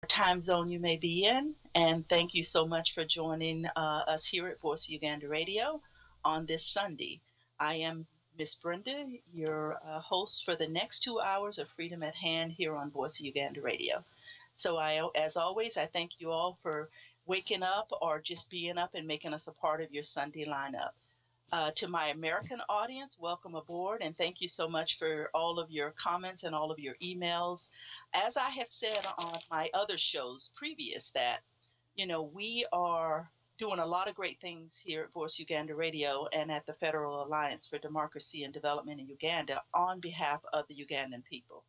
time zone you may be in, and thank you so much for joining us here at Voice Uganda Radio on this Sunday. I am Miss Brenda, your host for the next 2 hours of Freedom at Hand here on Voice Uganda Radio. As always, I thank you all for waking up or just being up and making us a part of your Sunday lineup. To my American audience, welcome aboard and thank you so much for all of your comments and all of your emails. As I have said on my other shows previous, that we are doing a lot of great things here at Voice Uganda Radio and at the Federal Alliance for Democracy and Development in Uganda on behalf of the Ugandan people.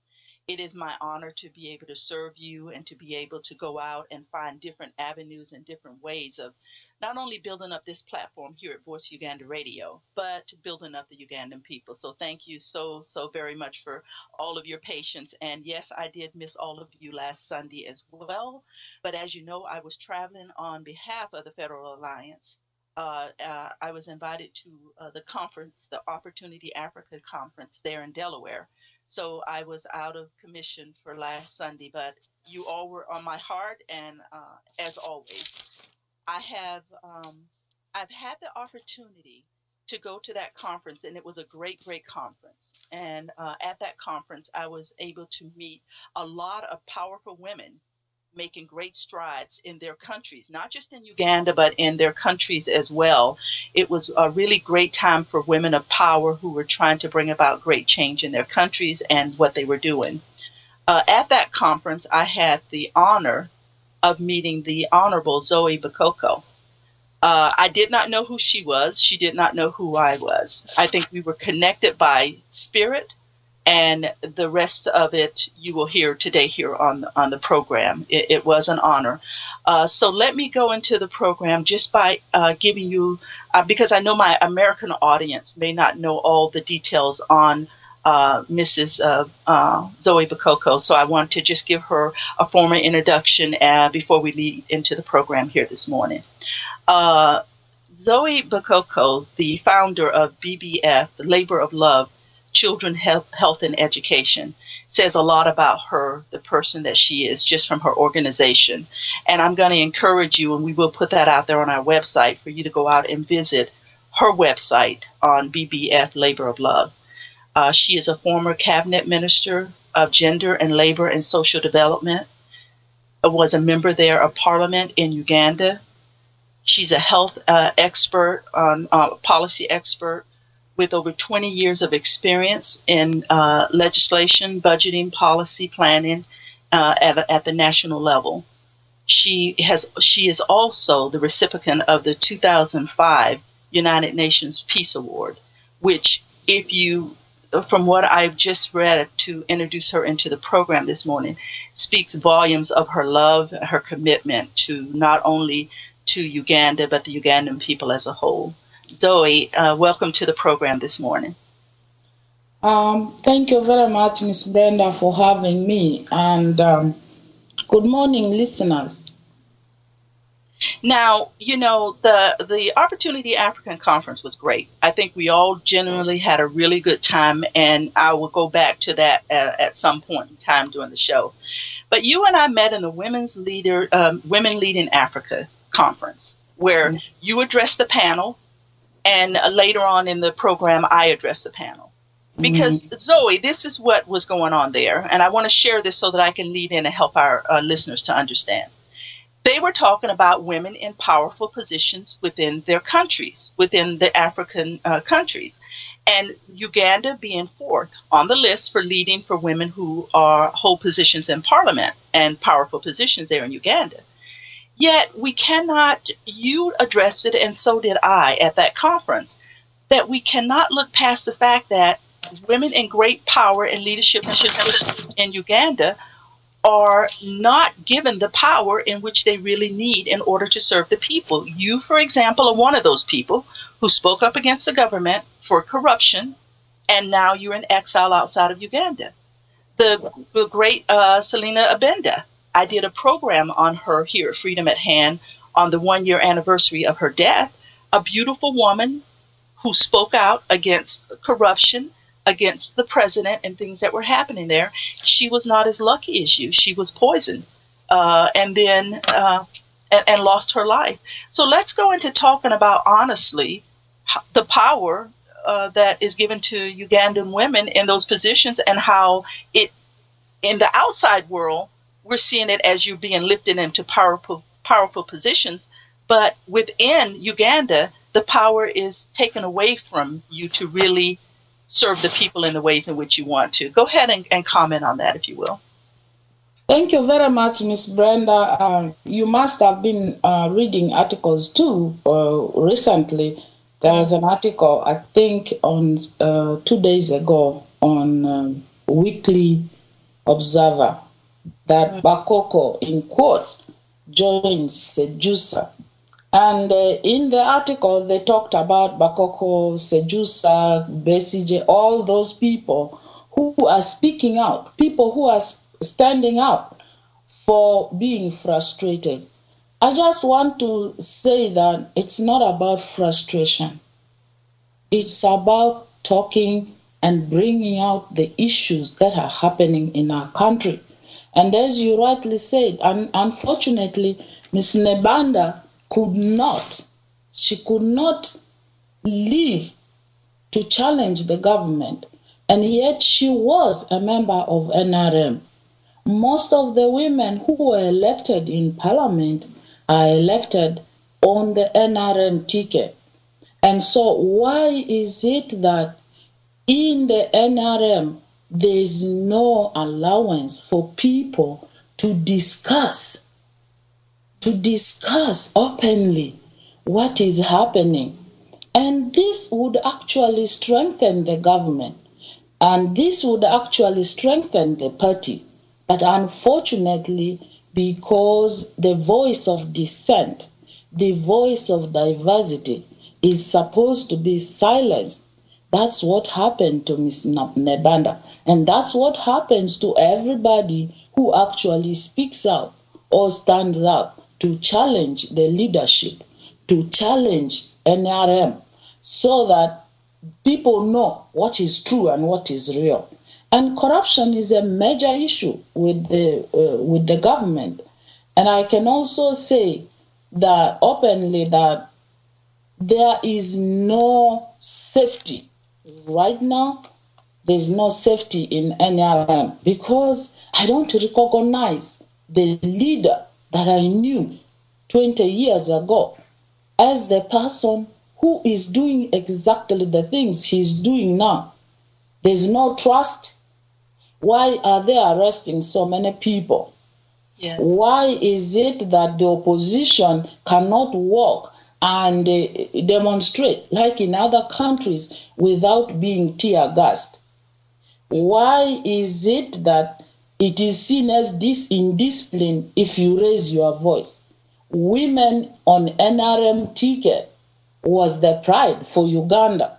It is my honor to be able to serve you and to be able to go out and find different avenues and different ways of not only building up this platform here at Voice Uganda Radio, but building up the Ugandan people. So thank you so very much for all of your patience. And yes, I did miss all of you last Sunday as well. But as you know, I was traveling on behalf of the Federal Alliance. I was invited to the conference, the Opportunity Africa Conference there in Delaware. So I was out of commission for last Sunday, but you all were on my heart. And as always, I have I've had the opportunity to go to that conference, and it was a great conference. And at that conference, I was able to meet a lot of powerful women making great strides in their countries, not just in Uganda, but in their countries as well. It was a really great time for women of power who were trying to bring about great change in their countries and what they were doing. At that conference, I had the honor of meeting the Honorable Zoe Bakoko. I did not know who she was. She did not know who I was. I think we were connected by spirit, and the rest of it you will hear today here on the program. It was an honor. So let me go into the program just by giving you, because I know my American audience may not know all the details on Mrs. Zoe Bakoko. So I want to just give her a formal introduction before we lead into the program here this morning. Zoe Bakoko, the founder of BBF, the Labor of Love, Children, Health, and Education, says a lot about her, the person that she is, just from her organization. And I'm going to encourage you, and we will put that out there on our website, for you to go out and visit her website on BBF Labor of Love. She is a former cabinet minister of gender and labor and social development, was a member there of parliament in Uganda. She's a health expert, policy expert, with over 20 years of experience in legislation, budgeting, policy planning at the national level. She is also the recipient of the 2005 United Nations Peace Award, which, if you, from what I've just read to introduce her into the program this morning, speaks volumes of her love, her commitment to not only to Uganda, but the Ugandan people as a whole. Zoe, welcome to the program this morning. Thank you very much, Miss Brenda, for having me. And good morning, listeners. Now, the Opportunity African Conference was great. I think we all generally had a really good time, and I will go back to that at some point in time during the show. But you and I met in the Women Leading Africa Conference, where you addressed the panel, and later on in the program, I addressed the panel. Because, Zoe, this is what was going on there, and I want to share this so that I can lead in and help our listeners to understand. They were talking about women in powerful positions within their countries, within the African countries, and Uganda being fourth on the list for leading for women who hold positions in parliament and powerful positions there in Uganda. Yet we cannot, you addressed it and so did I at that conference, that we cannot look past the fact that women in great power and leadership positions in Uganda are not given the power in which they really need in order to serve the people. You, for example, are one of those people who spoke up against the government for corruption, and now you're in exile outside of Uganda. The great Selina Abenda, I did a program on her here at Freedom at Hand on the 1-year anniversary of her death, a beautiful woman who spoke out against corruption, against the president and things that were happening there. She was not as lucky as you. She was poisoned and then and lost her life. So let's go into talking about honestly the power that is given to Ugandan women in those positions, and how it in the outside world we're seeing it as you being lifted into powerful positions, but within Uganda the power is taken away from you to really serve the people in the ways in which you want to. Go ahead and comment on that, if you will. Thank you very much, Miss Brenda. You must have been reading articles too recently. There was an article, I think, on 2 days ago on Weekly Observer that Bakoko, in quote, joins Sejusa. And in the article, they talked about Bakoko, Sejusa, Besije, all those people who are speaking out, people who are standing up for being frustrated. I just want to say that it's not about frustration. It's about talking and bringing out the issues that are happening in our country. And as you rightly said, unfortunately, Ms. Nebanda could not live to challenge the government, and yet she was a member of NRM. Most of the women who were elected in parliament are elected on the NRM ticket. And so why is it that in the NRM there is no allowance for people to discuss openly what is happening? And this would actually strengthen the government, and this would actually strengthen the party. But unfortunately, because the voice of dissent, the voice of diversity is supposed to be silenced, that's what happened to Ms. Nebanda. And that's what happens to everybody who actually speaks out or stands up to challenge the leadership, to challenge NRM, so that people know what is true and what is real. And corruption is a major issue with the government. And I can also say that openly that there is no safety. Right now, there's no safety in NRM because I don't recognize the leader that I knew 20 years ago as the person who is doing exactly the things he's doing now. There's no trust. Why are they arresting so many people? Yes. Why is it that the opposition cannot walk and demonstrate like in other countries without being tear gassed? Why is it that it is seen as indiscipline if you raise your voice? Women on NRM ticket was the pride for Uganda.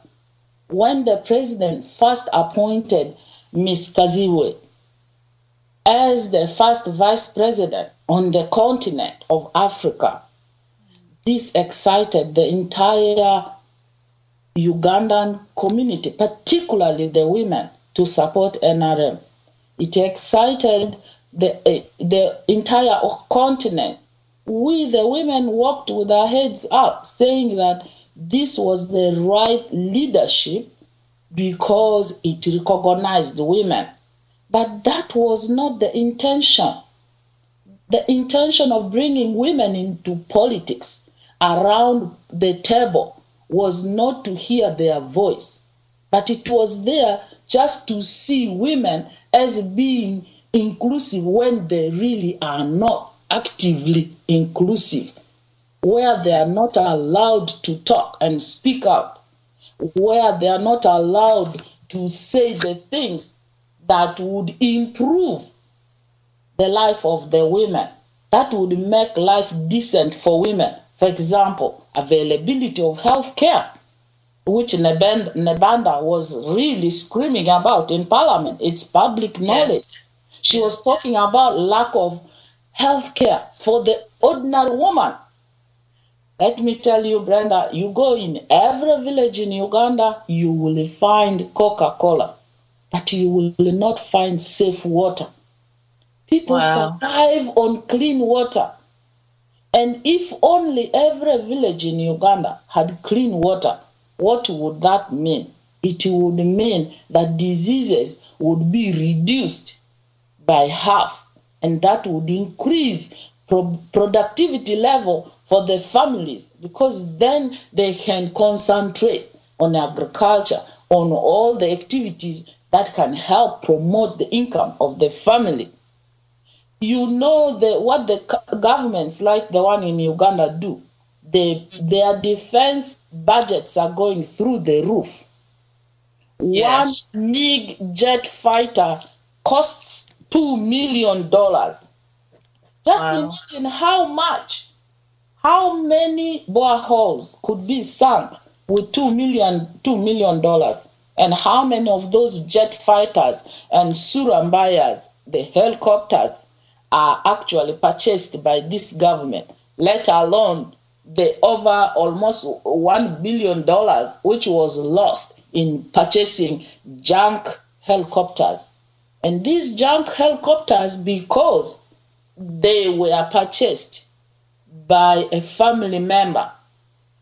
When the president first appointed Ms. Kaziwe as the first vice president on the continent of Africa, this excited the entire Ugandan community, particularly the women, to support NRM. It excited the entire continent. We, the women, walked with our heads up, saying that this was the right leadership because it recognized women. But that was not the intention. The intention of bringing women into politics around the table was not to hear their voice, but it was there just to see women as being inclusive when they really are not actively inclusive, where they are not allowed to talk and speak out, where they are not allowed to say the things that would improve the life of the women, that would make life decent for women. For example, availability of health care, which Nebanda was really screaming about in Parliament. It's public knowledge. Yes. She was talking about lack of health care for the ordinary woman. Let me tell you, Brenda, you go in every village in Uganda, you will find Coca-Cola, but you will not find safe water. People Wow. survive on clean water. And if only every village in Uganda had clean water, what would that mean? It would mean that diseases would be reduced by half, and that would increase productivity level for the families, because then they can concentrate on agriculture, on all the activities that can help promote the income of the family. You know what the governments like the one in Uganda do. Their defense budgets are going through the roof. Yes. One MiG jet fighter costs $2 million. Just imagine how many boreholes could be sunk with $2 million, and how many of those jet fighters and Surambayas, the helicopters, are actually purchased by this government, let alone the over almost $1 billion which was lost in purchasing junk helicopters. And these junk helicopters, because they were purchased by a family member,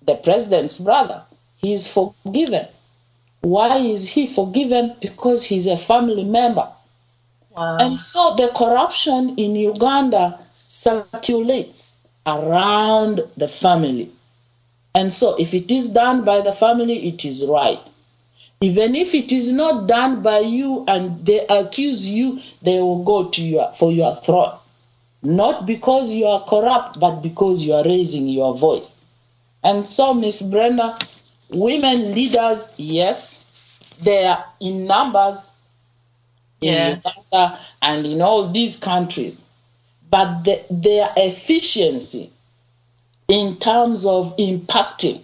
the president's brother, he is forgiven. Why is he forgiven? Because he's a family member. Wow. And so the corruption in Uganda circulates around the family. And so if it is done by the family, it is right. Even if it is not done by you and they accuse you, they will go to for your throat. Not because you are corrupt, but because you are raising your voice. And so, Miss Brenda, women leaders, yes, they are in numbers in Uganda and in all these countries. But their efficiency in terms of impacting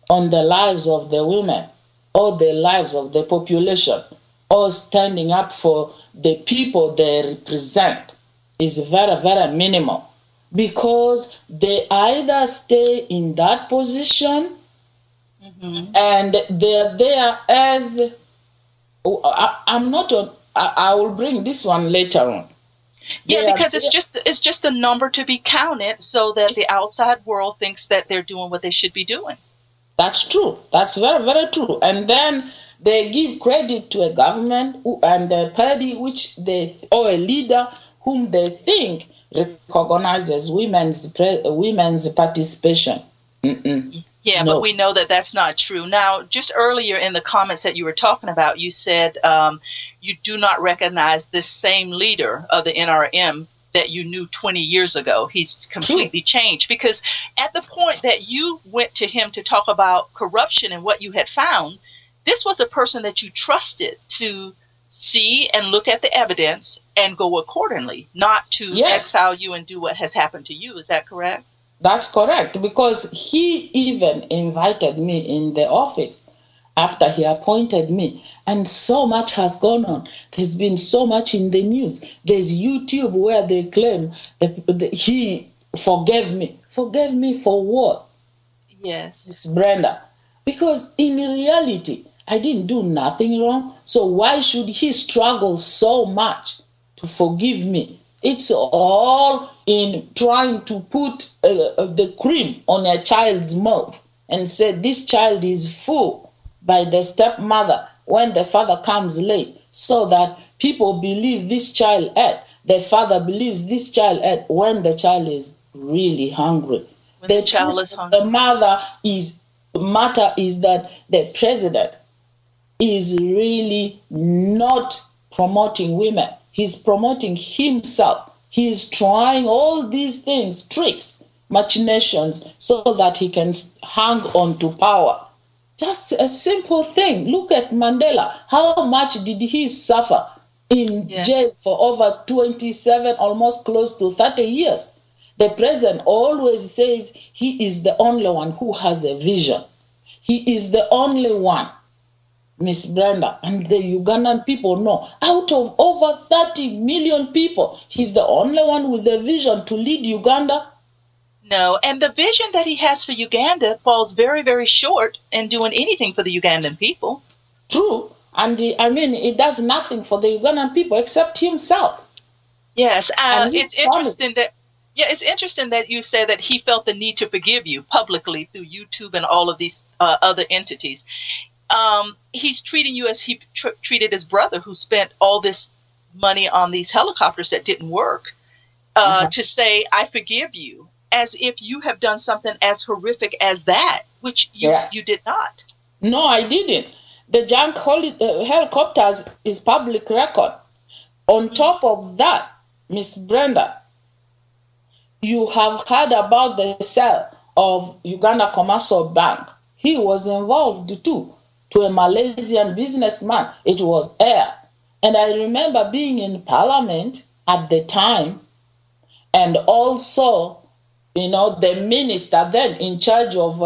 on the lives of the women or the lives of the population or standing up for the people they represent is very, very minimal, because they either stay in that position and they're there as, I will bring this one later on. Yeah, because it's just a number to be counted so that the outside world thinks that they're doing what they should be doing. That's true. That's very, very true. And then they give credit to a government and a party or a leader whom they think recognizes women's participation. Yeah, no. But we know that that's not true. Now, just earlier in the comments that you were talking about, you said you do not recognize this same leader of the NRM that you knew 20 years ago. He's completely changed, because at the point that you went to him to talk about corruption and what you had found, this was a person that you trusted to see and look at the evidence and go accordingly, not to exile you and do what has happened to you. Is that correct? That's correct, because he even invited me in the office after he appointed me. And so much has gone on. There's been so much in the news. There's YouTube where they claim that he forgave me. Forgave me for what? Yes. Miss Brenda. Because in reality, I didn't do nothing wrong. So why should he struggle so much to forgive me? It's all in trying to put the cream on a child's mouth and say this child is full by the stepmother when the father comes late, so that people believe this child ate. The father believes this child ate when the child is really hungry. The child is hungry. The matter is that the president is really not promoting women. He's promoting himself. He's trying all these things, tricks, machinations, so that he can hang on to power. Just a simple thing. Look at Mandela. How much did he suffer in jail for over 27, almost close to 30 years? The president always says he is the only one who has a vision. He is the only one, Miss Brenda, and the Ugandan people know. Out of over 30 million people, he's the only one with a vision to lead Uganda. No, and the vision that he has for Uganda falls very, very short in doing anything for the Ugandan people. True. And he does nothing for the Ugandan people except himself. Yes, And his it's family. interesting that it's interesting that you say that he felt the need to forgive you publicly through YouTube and all of these other entities. He's treating you as he treated his brother, who spent all this money on these helicopters that didn't work, to say, "I forgive you," as if you have done something as horrific as that, which Yeah. you did not. No, I didn't. The junk helicopters is public record. On top of that, Miss Brenda, you have heard about the sale of Uganda Commercial Bank. He was involved too, to a Malaysian businessman. It was air. And I remember being in Parliament at the time, and also, the minister then in charge of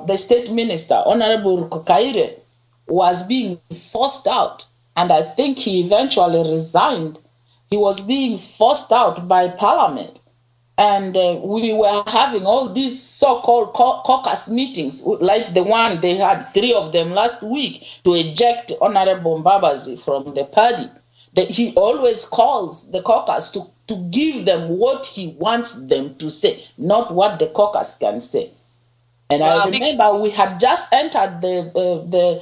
the state minister, Honorable Kokaire, was being forced out. And I think he eventually resigned. He was being forced out by Parliament. And we were having all these so-called caucus meetings, like the one they had 3 of them last week, to eject Honorable Mbabazi from the party. That he always calls the caucus to give them what he wants them to say, not what the caucus can say. And I remember we had just entered the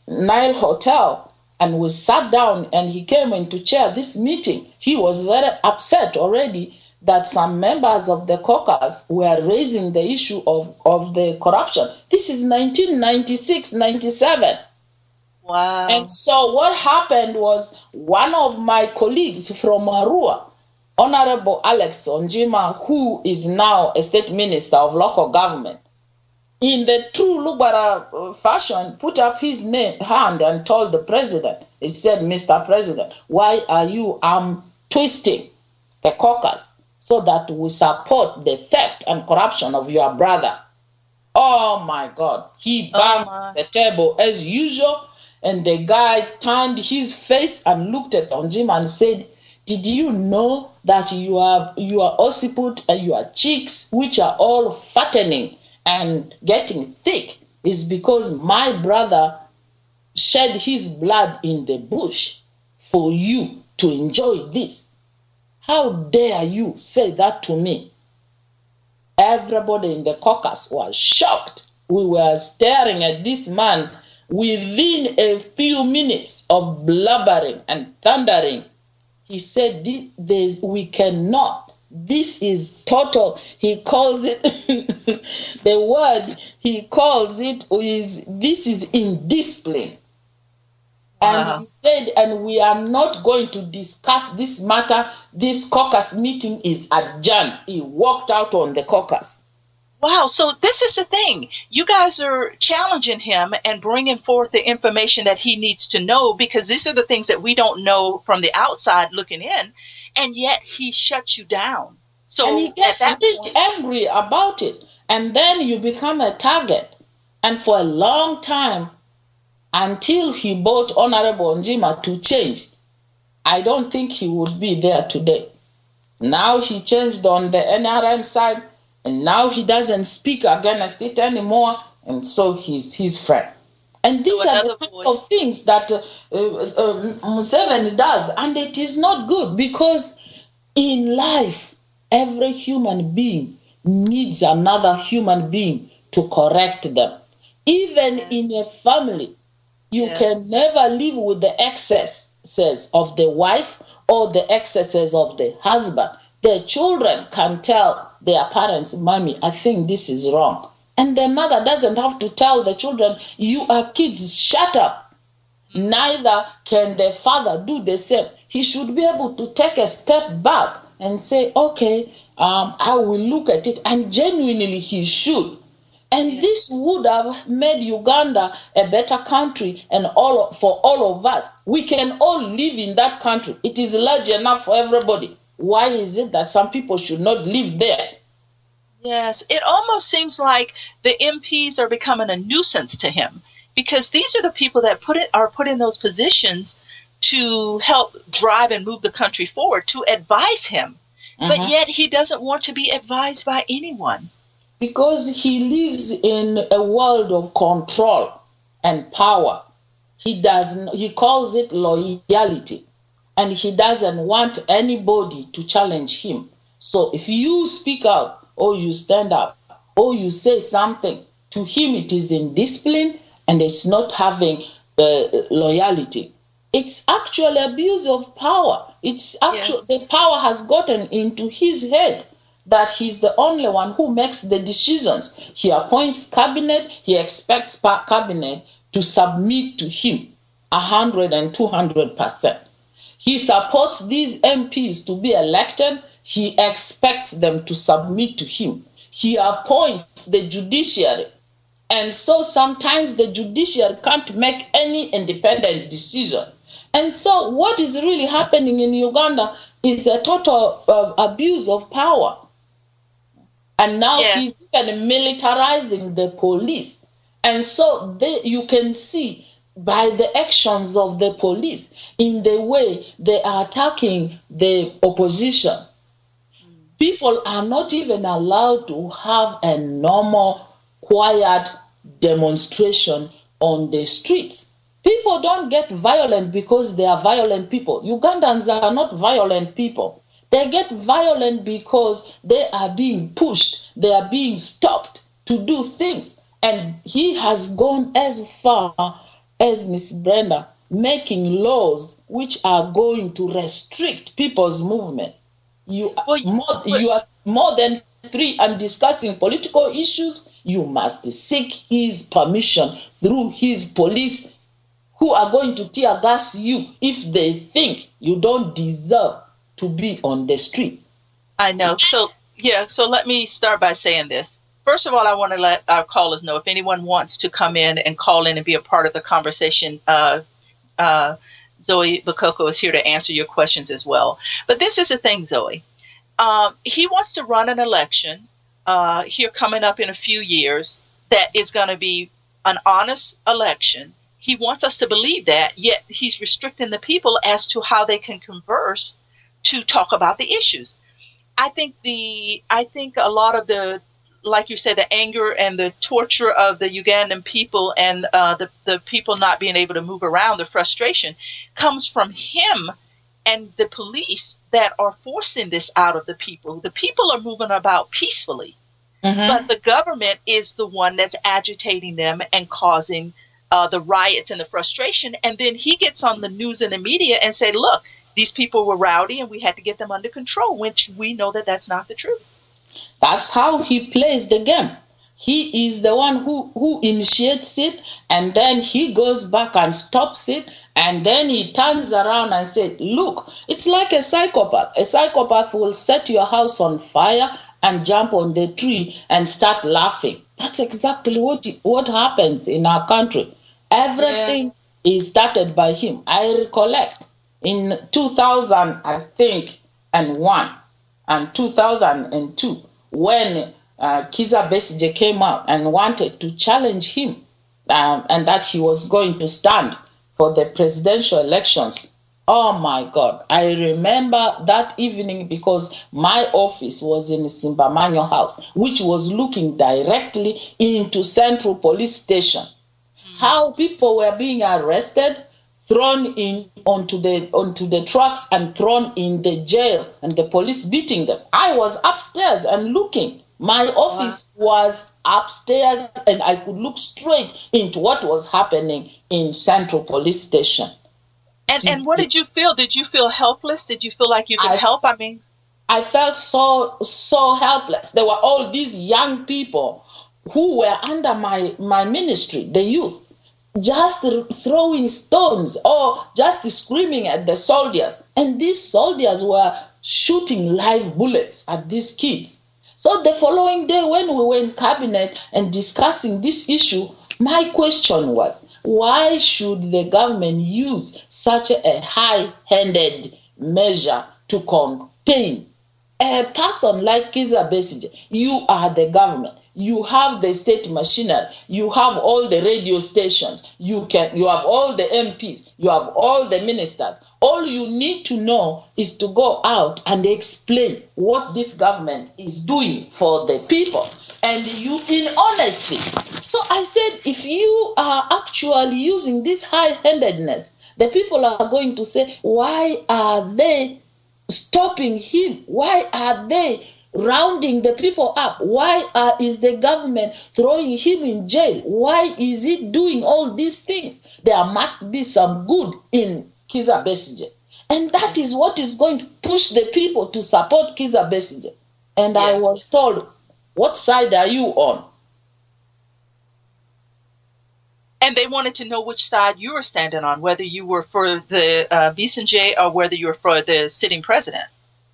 Nile Hotel, and we sat down, and he came in to chair this meeting. He was very upset already that some members of the caucus were raising the issue of the corruption. This is 1996, 97. Wow. And so what happened was, one of my colleagues from Arua, Honorable Alex Onjima, who is now a state minister of local government, in the true Lubara fashion, put up his hand and told the president, he said, "Mr. President, why are you twisting the caucus so that we support the theft and corruption of your brother?" Oh my God. He banged the table as usual, and the guy turned his face and looked at Onjima and said, "Did you know that your occiput and your cheeks, which are all fattening and getting thick, is because my brother shed his blood in the bush for you to enjoy this? How dare you say that to me?" Everybody in the caucus was shocked. We were staring at this man. Within a few minutes of blubbering and thundering, he said, "We cannot. This is total." He calls it, the word he calls it is, "This is indiscipline." And he said, "And we are not going to discuss this matter. This caucus meeting is adjourned." He walked out on the caucus. Wow. So this is the thing. You guys are challenging him and bringing forth the information that he needs to know, because these are the things that we don't know from the outside looking in, and yet he shuts you down. So and he gets really angry about it. And then you become a target. And for a long time, until he bought Honorable Onjima to change, I don't think he would be there today. Now he changed on the NRM side, and now he doesn't speak against it anymore, and so he's his friend. And these are the kind of things that MUSEVEN does, and it is not good, because in life, every human being needs another human being to correct them. Even in a family, you can never live with the excesses of the wife or the excesses of the husband. The children can tell their parents, "Mommy, I think this is wrong." And the mother doesn't have to tell the children, "You are kids, shut up." Neither can the father do the same. He should be able to take a step back and say, "Okay, I will look at it," and genuinely he should. And this would have made Uganda a better country, and for all of us. We can all live in that country. It is large enough for everybody. Why is it that some people should not live there? Yes, it almost seems like the MPs are becoming a nuisance to him, because these are the people that are put in those positions to help drive and move the country forward, to advise him. But yet he doesn't want to be advised by anyone. Because he lives in a world of control and power. He calls it loyalty. and he doesn't want anybody to challenge him. So if you speak out or you stand up or you say something, to him it is indiscipline and it's not having loyalty. It's actually abuse of power. It's actually the power has gotten into his head that he's the only one who makes the decisions. He appoints cabinet, he expects cabinet to submit to him 100 and 200%. He supports these MPs to be elected. He expects them to submit to him. He appoints the judiciary. And so sometimes the judiciary can't make any independent decision. And so what is really happening in Uganda is a total abuse of power. And now he's even militarizing the police. And so you can see by the actions of the police in the way they are attacking the opposition. People are not even allowed to have a normal, quiet demonstration on the streets. People don't get violent because they are violent people. Ugandans are not violent people. They get violent because they are being pushed, they are being stopped to do things. And he has gone as far as Miss Brenda, making laws which are going to restrict people's movement. You are more than 3 and discussing political issues. You must seek his permission through his police, who are going to tear gas you if they think you don't deserve to be on the street. I know. So let me start by saying this. First of all, I want to let our callers know if anyone wants to come in and call in and be a part of the conversation. Zoe Bakoko is here to answer your questions as well. But this is the thing, Zoe. He wants to run an election here coming up in a few years that is going to be an honest election. He wants us to believe that, yet he's restricting the people as to how they can converse to talk about the issues. I think a lot of the, like you said, the anger and the torture of the Ugandan people and the people not being able to move around, the frustration, comes from him and the police that are forcing this out of the people. The people are moving about peacefully, but the government is the one that's agitating them and causing the riots and the frustration. And then he gets on the news and the media and say, look, these people were rowdy and we had to get them under control, which we know that that's not the truth. That's how he plays the game. He is the one who initiates it, and then he goes back and stops it, and then he turns around and says, look, it's like a psychopath. A psychopath will set your house on fire and jump on the tree and start laughing. That's exactly what happens in our country. Everything is started by him. I recollect in 2000, I think, and 1 and 2002, when Kizza Besigye came out and wanted to challenge him, and that he was going to stand for the presidential elections. Oh my God, I remember that evening because my office was in Simbamanyo House, which was looking directly into Central Police Station. How people were being arrested, thrown in onto the trucks and thrown in the jail, and the police beating them. I was upstairs and looking. My office was upstairs, and I could look straight into what was happening in Central Police Station. And what did you feel? Did you feel helpless? Did you feel like you could help? I felt so helpless. There were all these young people who were under my ministry, the youth, just throwing stones or just screaming at the soldiers. And these soldiers were shooting live bullets at these kids. So the following day, when we were in cabinet and discussing this issue, my question was, why should the government use such a high-handed measure to contain a person like Kizza Besigye? You are the government. You have the state machinery. You have all the radio stations. You have all the MPs. You have all the ministers. All you need to know is to go out and explain what this government is doing for the people. And you, in honesty. So I said, if you are actually using this high-handedness, the people are going to say, why are they stopping him? Why are they rounding the people up? Why is the government throwing him in jail? Why is he doing all these things? There must be some good in Kizza Besigye. And that is what is going to push the people to support Kizza Besigye. And yes. I was told, what side are you on? And they wanted to know which side you were standing on, whether you were for the Besigye or whether you were for the sitting president.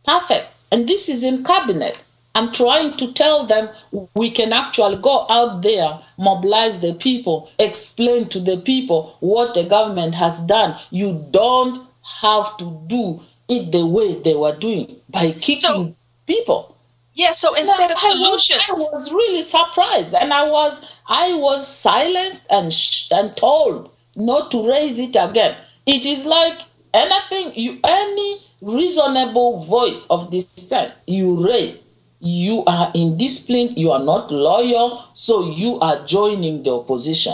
Perfect. And this is in cabinet. I'm trying to tell them we can actually go out there, mobilize the people, explain to the people what the government has done. You don't have to do it the way they were doing by kicking people. Yeah, so instead of solutions. I was really surprised, and I was silenced and told not to raise it again. It is like any reasonable voice of dissent you raise, you are indisciplined, you are not loyal, so you are joining the opposition.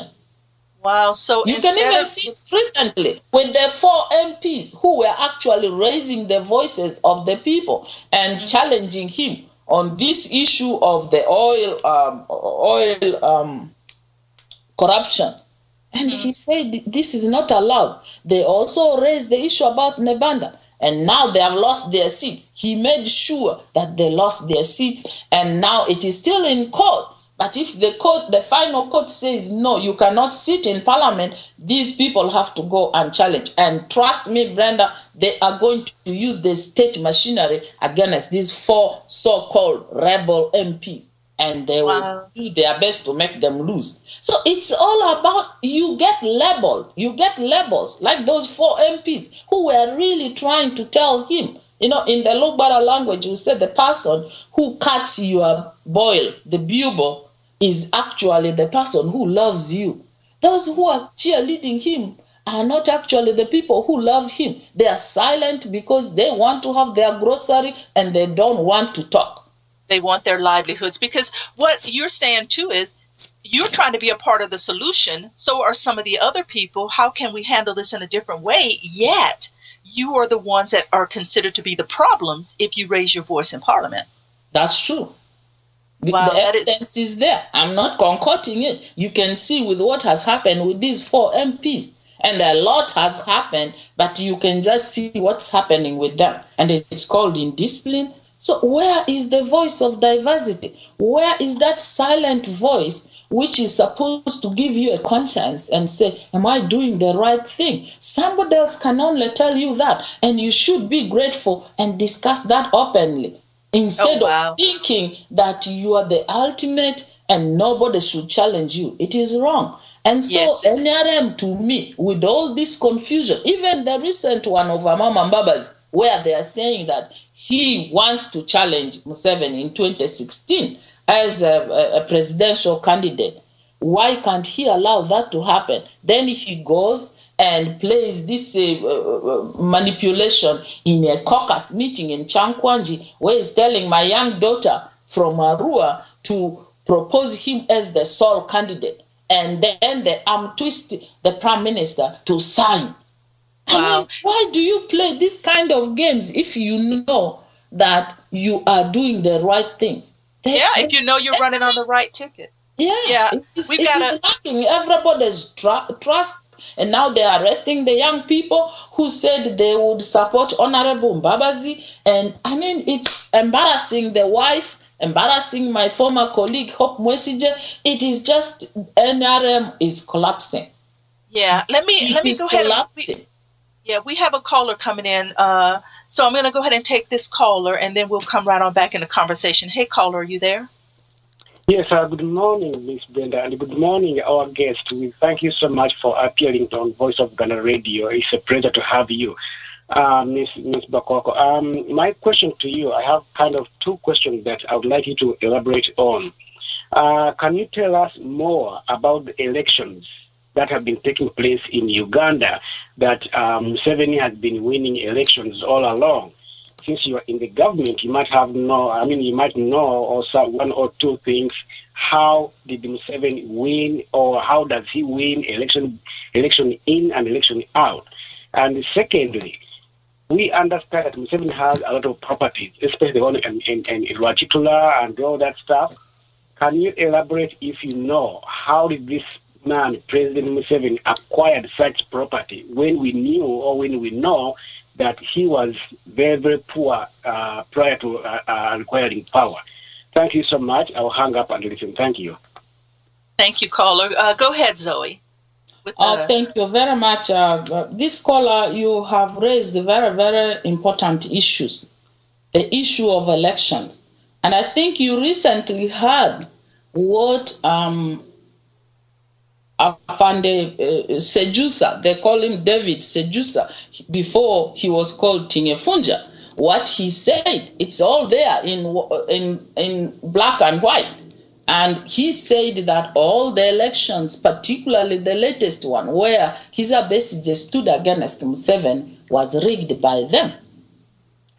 Wow, so you can even see recently with the 4 MPs who were actually raising the voices of the people and challenging him on this issue of the oil corruption. And he said this is not allowed. They also raised the issue about Nebanda. And now they have lost their seats. He made sure that they lost their seats, and now it is still in court. But if the final court says, no, you cannot sit in parliament, these people have to go and challenge. And trust me, Brenda, they are going to use the state machinery against these 4 so-called rebel MPs. And they will do their best to make them lose. So it's all about you get labeled. You get labels like those 4 MPs who were really trying to tell him, in the Lugbara language, we say the person who cuts your boil, the bugle, is actually the person who loves you. Those who are cheerleading him are not actually the people who love him. They are silent because they want to have their grocery and they don't want to talk. They want their livelihoods, because what you're saying too is you're trying to be a part of the solution. So are some of the other people. How can we handle this in a different way? Yet you are the ones that are considered to be the problems if you raise your voice in parliament. That's true. Wow, the evidence is there. I'm not concocting it. You can see with what has happened with these 4 MPs. And a lot has happened, but you can just see what's happening with them. And it's called indiscipline. So where is the voice of diversity? Where is that silent voice which is supposed to give you a conscience and say, am I doing the right thing? Somebody else can only tell you that. And you should be grateful and discuss that openly. Instead of thinking that you are the ultimate and nobody should challenge you. It is wrong. And so NRM, to me, with all this confusion, even the recent one of Amama Mbabazi, where they are saying that he wants to challenge MUSEVEN in 2016 as a presidential candidate. Why can't he allow that to happen? Then he goes and plays this manipulation in a caucus meeting in Chankwanji, where he's telling my young daughter from Arua to propose him as the sole candidate. And then they twist the prime minister to sign. Wow. I mean, why do you play this kind of games if you know that you are doing the right things? If you know you're running on the right ticket. Yeah. It is lacking everybody's trust. And now they are arresting the young people who said they would support Honorable Mbabazi. And I mean, it's embarrassing the wife, embarrassing my former colleague, Hope Mwesige. It is just NRM is collapsing. Yeah, let me go ahead. We have a caller coming in. So I'm going to go ahead and take this caller, and then we'll come right on back in the conversation. Hey, caller, are you there? Yes, good morning, Ms. Brenda, and good morning, our guest. We thank you so much for appearing on Voice of Ghana Radio. It's a pleasure to have you, Ms. Bakoko. My question to you, I have kind of 2 questions that I would like you to elaborate on. Can you tell us more about the elections that have been taking place in Uganda, that MUSEVEN has been winning elections all along? Since you are in the government, you might know also 1 or 2 things. How did MUSEVEN win, or how does he win election in and election out? And secondly, we understand that Museveni has a lot of properties, especially the one in Rwachitula and all that stuff. Can you elaborate, if you know, how did this man, President Museveni, acquired such property when we knew or when we know that he was very, very poor prior to acquiring power? Thank you so much. I'll hang up and listen. Thank you. Thank you, caller. Go ahead, Zoe. Thank you very much. This caller, you have raised very, very important issues. The issue of elections. And I think you recently heard what Afande Sejusa, they call him David Sejusa, before he was called Tingefunja. What he said, it's all there in black and white. And he said that all the elections, particularly the latest one, where Kizza Besigye stood against Museveni, was rigged by them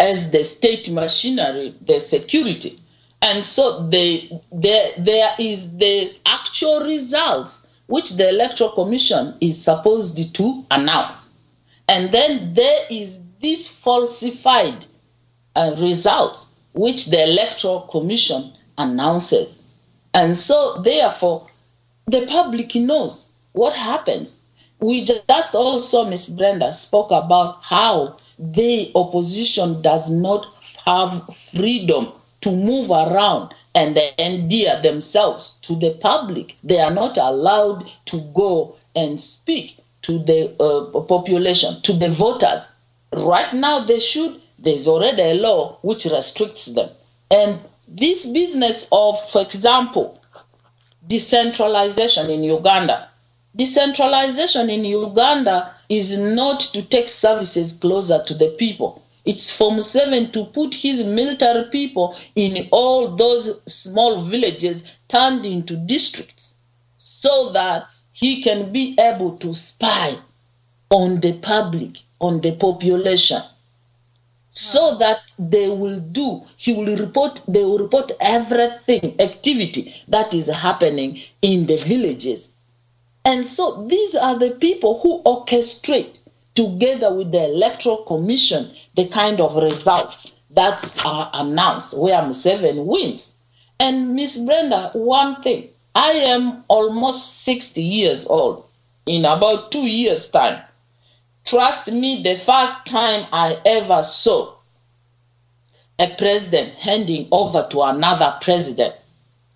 as the state machinery, the security. And so there is the actual results which the Electoral Commission is supposed to announce. And then there is this falsified results which the Electoral Commission announces. And so, therefore, the public knows what happens. We just also, Ms. Brenda, spoke about how the opposition does not have freedom to move around and endear themselves to the public. They are not allowed to go and speak to the population, to the voters. Right now, they should. There's already a law which restricts them. And this business of, for example, decentralization in Uganda. Decentralization in Uganda is not to take services closer to the people. It's for Museveni to put his military people in all those small villages turned into districts so that he can be able to spy on the public, on the population. So that they will report everything, activity that is happening in the villages. And so these are the people who orchestrate together with the Electoral Commission the kind of results that are announced where Museveni wins. And Miss Brenda, one thing, I am almost 60 years old in about 2 years' time. Trust me, the first time I ever saw a president handing over to another president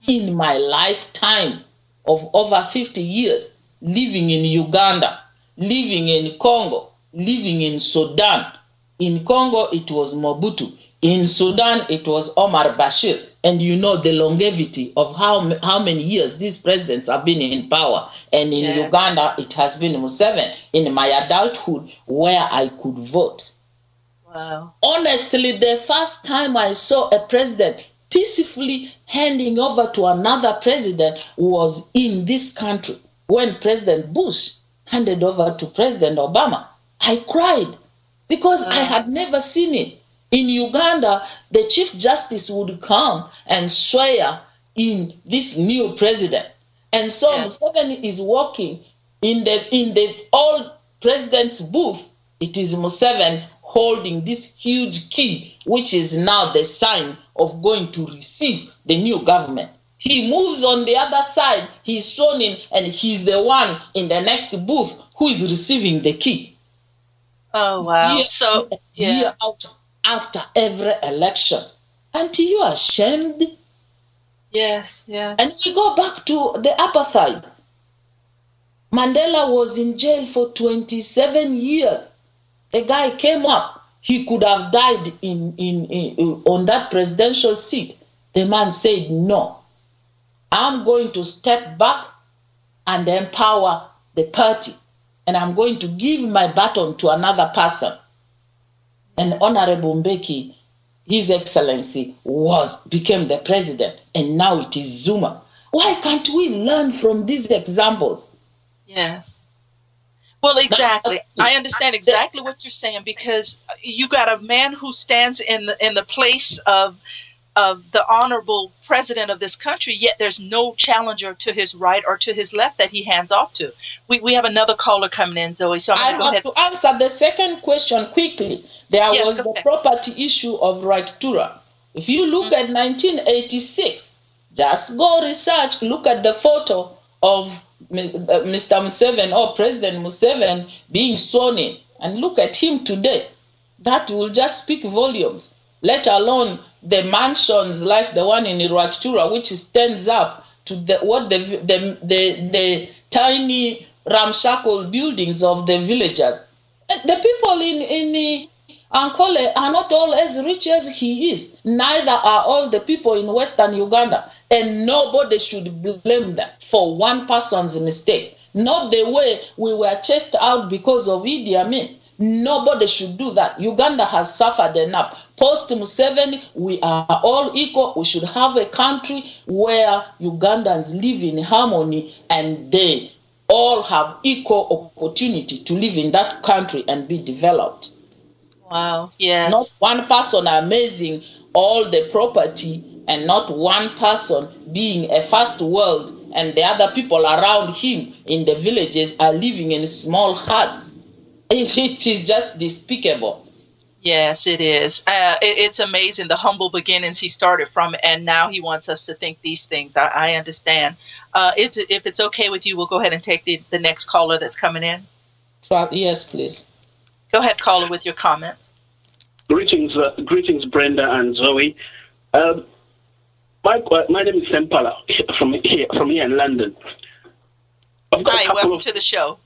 in my lifetime of over 50 years, living in Uganda, living in Congo, living in Sudan. In Congo, it was Mobutu. In Sudan, it was Omar Bashir. And you know the longevity of how many years these presidents have been in power. And in Uganda, it has been Museveni in my adulthood where I could vote. Wow. Honestly, the first time I saw a president peacefully handing over to another president was in this country when President Bush handed over to President Obama. I cried because I had never seen it. In Uganda, the Chief Justice would come and swear in this new president. And so Museveni is walking in the old president's booth. It is Museveni holding this huge key, which is now the sign of going to receive the new government. He moves on the other side, he's sworn in, and he's the one in the next booth who is receiving the key. Oh, wow. Year after every election. Aren't you ashamed? Yes, yes. And we go back to the apartheid. Mandela was in jail for 27 years. The guy came up. He could have died on that presidential seat. The man said, no, I'm going to step back and empower the party. And I'm going to give my baton to another person. And Honorable Mbeki, His Excellency, became the president. And now it is Zuma. Why can't we learn from these examples? Yes. Well, exactly. I understand exactly what you're saying, because you got a man who stands in the place of the honorable president of this country, yet there's no challenger to his right or to his left that he hands off to. We have another caller coming in, Zoe, so I'm going to go ahead. To answer the second question quickly. There was the property issue of Raitura. If you look at 1986, just go research, look at the photo of Mr. Museveni or President Museveni being sworn in, and look at him today. That will just speak volumes, let alone the mansions like the one in Raitura, which stands up to the tiny ramshackle buildings of the villagers. The people in Ankole are not all as rich as he is. Neither are all the people in Western Uganda. And nobody should blame them for one person's mistake. Not the way we were chased out because of Idi Amin. Nobody should do that. Uganda has suffered enough. Post Museveni, we are all equal. We should have a country where Ugandans live in harmony and they all have equal opportunity to live in that country and be developed. Wow, yes. Not one person amazing all the property and not one person being a first world and the other people around him in the villages are living in small huts. It is just despicable. Yes, it is. It's amazing the humble beginnings he started from, and now he wants us to think these things. I understand. If it's okay with you, we'll go ahead and take the next caller that's coming in. Yes, please. Go ahead, caller, with your comments. Greetings, Brenda and Zoe. My name is Sempala from here in London. Hi, welcome to the show.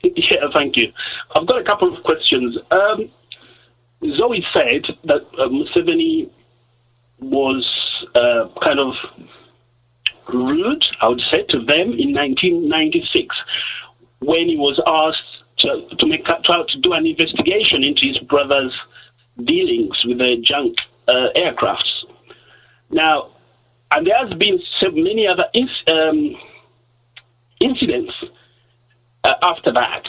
Yeah, thank you. I've got a couple of questions. Zoe said that Museveni was kind of rude, I would say, to them in 1996 when he was asked to do an investigation into his brother's dealings with the junk aircrafts. Now, and there has been so many other incidents after that.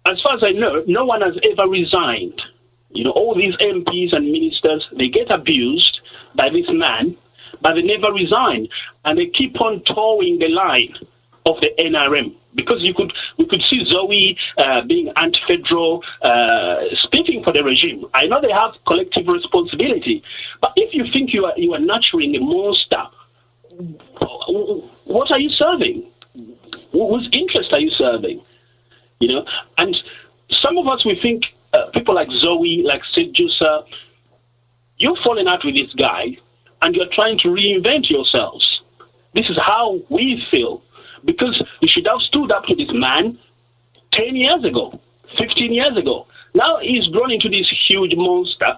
As far as I know, no one has ever resigned. You know, all these MPs and ministers, they get abused by this man, but they never resign. And they keep on towing the line of the NRM. Because we could see Zoe being anti-federal, speaking for the regime. I know they have collective responsibility, but if you think you are nurturing a monster, what are you serving? Whose interest are you serving? You know, and some of us, we think people like Zoe, like Sejusa, you're falling out with this guy, and you're trying to reinvent yourselves. This is how we feel. Because you should have stood up to this man 10 years ago, 15 years ago. Now he's grown into this huge monster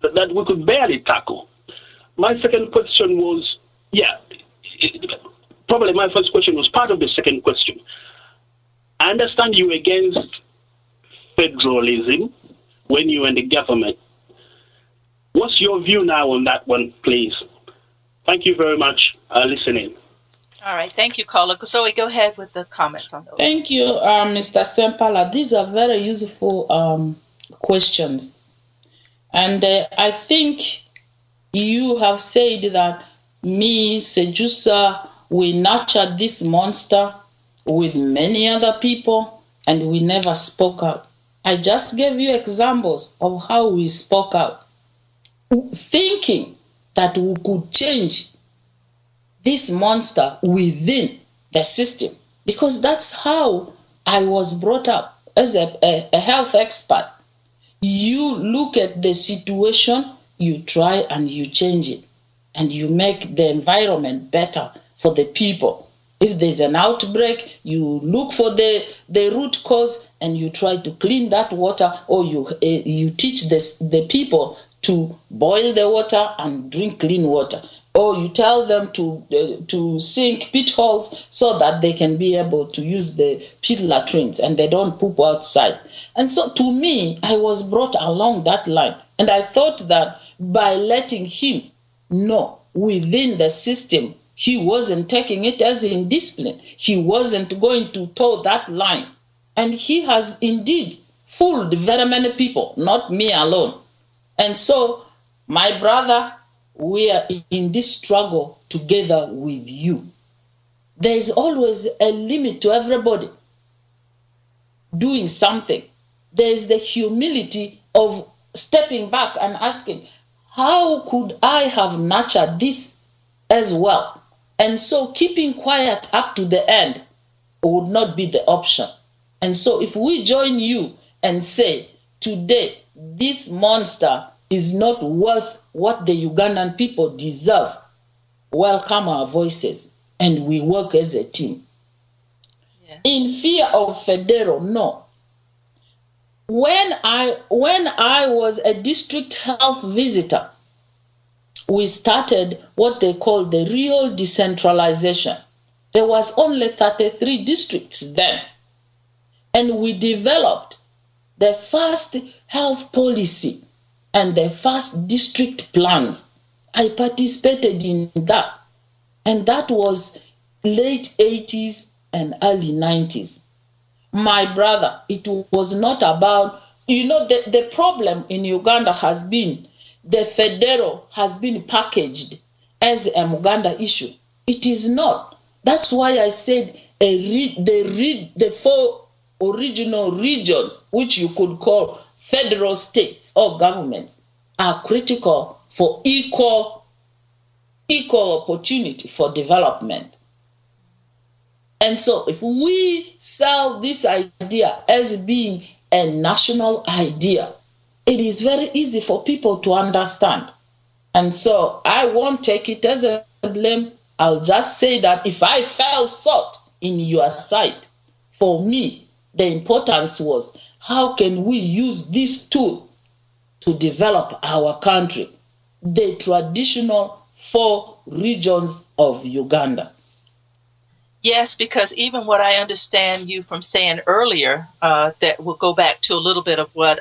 that we could barely tackle. My second question was, probably my first question was part of the second question. I understand you against federalism when you were in the government. What's your view now on that one, please? Thank you very much for listening. All right. Thank you, caller. Zoe, go ahead with the comments on those. Thank you, Mr. Sempala. These are very useful questions. And I think you have said that me, Sejusa, we nurtured this monster with many other people and we never spoke out. I just gave you examples of how we spoke out, thinking that we could change this monster within the system, because that's how I was brought up as a health expert. You look at the situation, you try and you change it, and you make the environment better for the people. If there's an outbreak, you look for the root cause and you try to clean that water, or you teach the people to boil the water and drink clean water. Or you tell them to sink pit holes so that they can be able to use the pit latrines and they don't poop outside. And so to me, I was brought along that line. And I thought that by letting him know within the system, he wasn't taking it as indiscipline. He wasn't going to toe that line. And he has indeed fooled very many people, not me alone. And so My brother, we are in this struggle together with you. There is always a limit to everybody doing something. There is the humility of stepping back and asking, how could I have nurtured this as well? And so keeping quiet up to the end would not be the option. And so if we join you and say, today, this monster is not worth what the Ugandan people deserve, welcome our voices, and we work as a team. Yeah. In fear of federal, no. When I was a district health visitor, we started what they call the real decentralization. There was only 33 districts then. And we developed the first health policy and the first district plans. I participated in that. And that was late 80s and early 90s. My brother, it was not about, the problem in Uganda has been the federal has been packaged as a Muganda issue. It is not. That's why I said the 4 original regions, which you could call federal states or governments, are critical for equal opportunity for development. And so if we sell this idea as being a national idea, it is very easy for people to understand. And so I won't take it as a blame. I'll just say that if I fell short in your sight, for me, the importance was, how can we use this tool to develop our country, the traditional 4 regions of Uganda? Yes, because even what I understand you from saying earlier, that will go back to a little bit of what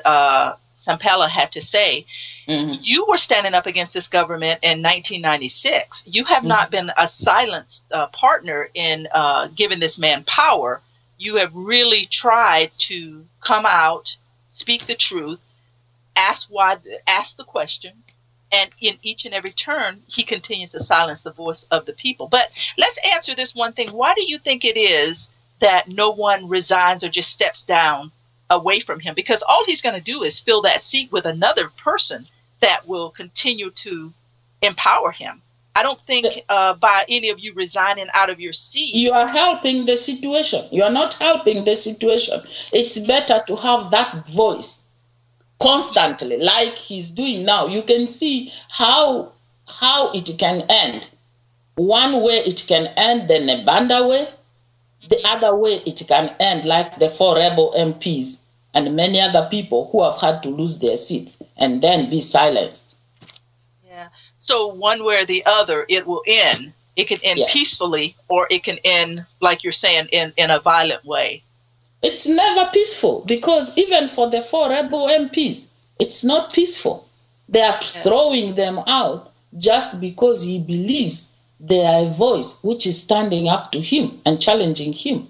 Sampala had to say. Mm-hmm. You were standing up against this government in 1996. You have not been a silenced partner in giving this man power. You have really tried to come out, speak the truth, ask the questions, and in each and every turn, he continues to silence the voice of the people. But let's answer this one thing. Why do you think it is that no one resigns or just steps down away from him? Because all he's going to do is fill that seat with another person that will continue to empower him. I don't think by any of you resigning out of your seat, you are helping the situation. You are not helping the situation. It's better to have that voice constantly, like he's doing now. You can see how it can end. One way it can end the Nebanda way, the other way it can end like the 4 rebel MPs and many other people who have had to lose their seats and then be silenced. Yeah. So one way or the other, it will end. It can end peacefully, or it can end, like you're saying, in a violent way. It's never peaceful, because even for the 4 rebel MPs, it's not peaceful. They are throwing them out just because he believes they are a voice which is standing up to him and challenging him.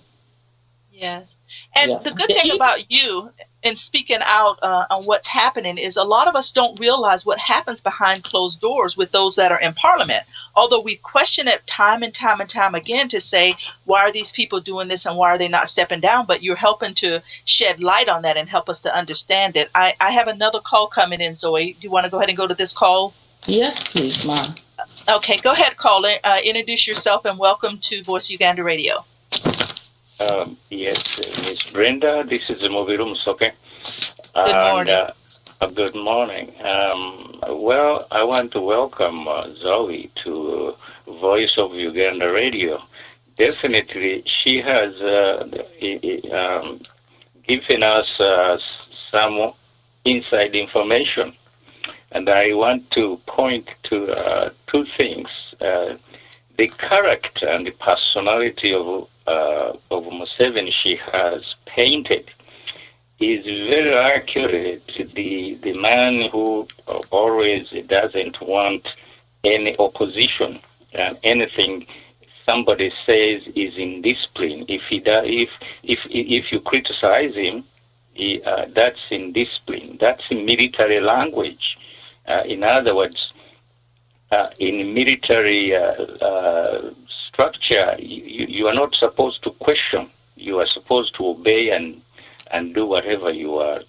Yes. And the good thing about you and speaking out on what's happening is a lot of us don't realize what happens behind closed doors with those that are in Parliament. Although we question it time and time and time again to say, why are these people doing this and why are they not stepping down? But you're helping to shed light on that and help us to understand it. I have another call coming in, Zoe. Do you want to go ahead and go to this call? Yes, please, ma'am. Okay, go ahead, caller. Introduce yourself and welcome to Voice Uganda Radio. Yes, Miss Brenda, this is Muviru Musoke. Good morning. Good morning. Well, I want to welcome Zoe to Voice of Uganda Radio. Definitely, she has given us some inside information. And I want to point to 2 things. The character and the personality of MUSEVEN she has painted is very accurate. The man who always doesn't want any opposition, and anything somebody says is indiscipline. If you criticize him, that's indiscipline. That's in military language. In other words, in military structure, you are not supposed to question. You are supposed to obey and do whatever you are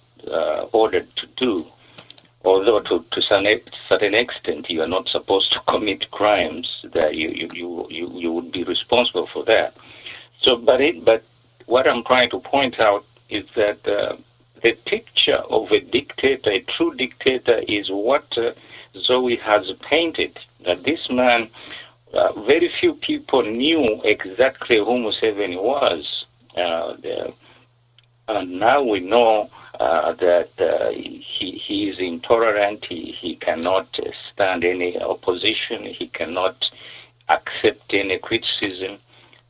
ordered to do. Although to certain extent you are not supposed to commit crimes, that you would be responsible for that. So, but what I'm trying to point out is that the picture of a dictator, a true dictator, is what Zoe has painted. That this man, very few people knew exactly who Museveni was, and now we know that he is intolerant. He cannot stand any opposition. He cannot accept any criticism.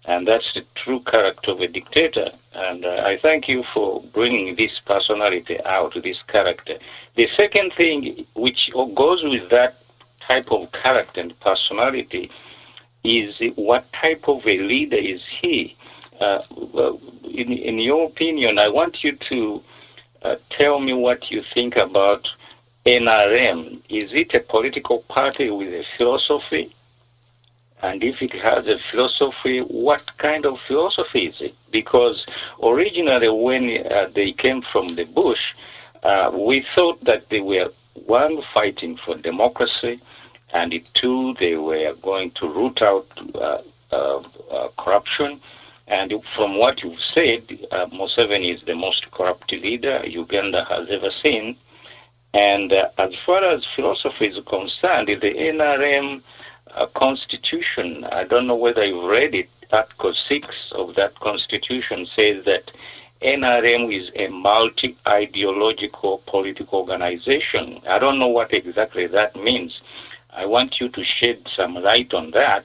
And that's the true character of a dictator. And I thank you for bringing this personality out, this character. The second thing which goes with that type of character and personality is what type of a leader is he? In your opinion, I want you to tell me what you think about NRM. Is it a political party with a philosophy? And if it has a philosophy, what kind of philosophy is it? Because originally when they came from the bush, we thought that they were, one, fighting for democracy, and two, they were going to root out corruption. And from what you've said, Museveni is the most corrupt leader Uganda has ever seen. And as far as philosophy is concerned, the NRM constitution, I don't know whether you've read it, Article 6 of that constitution says that NRM is a multi-ideological political organization. I don't know what exactly that means. I want you to shed some light on that,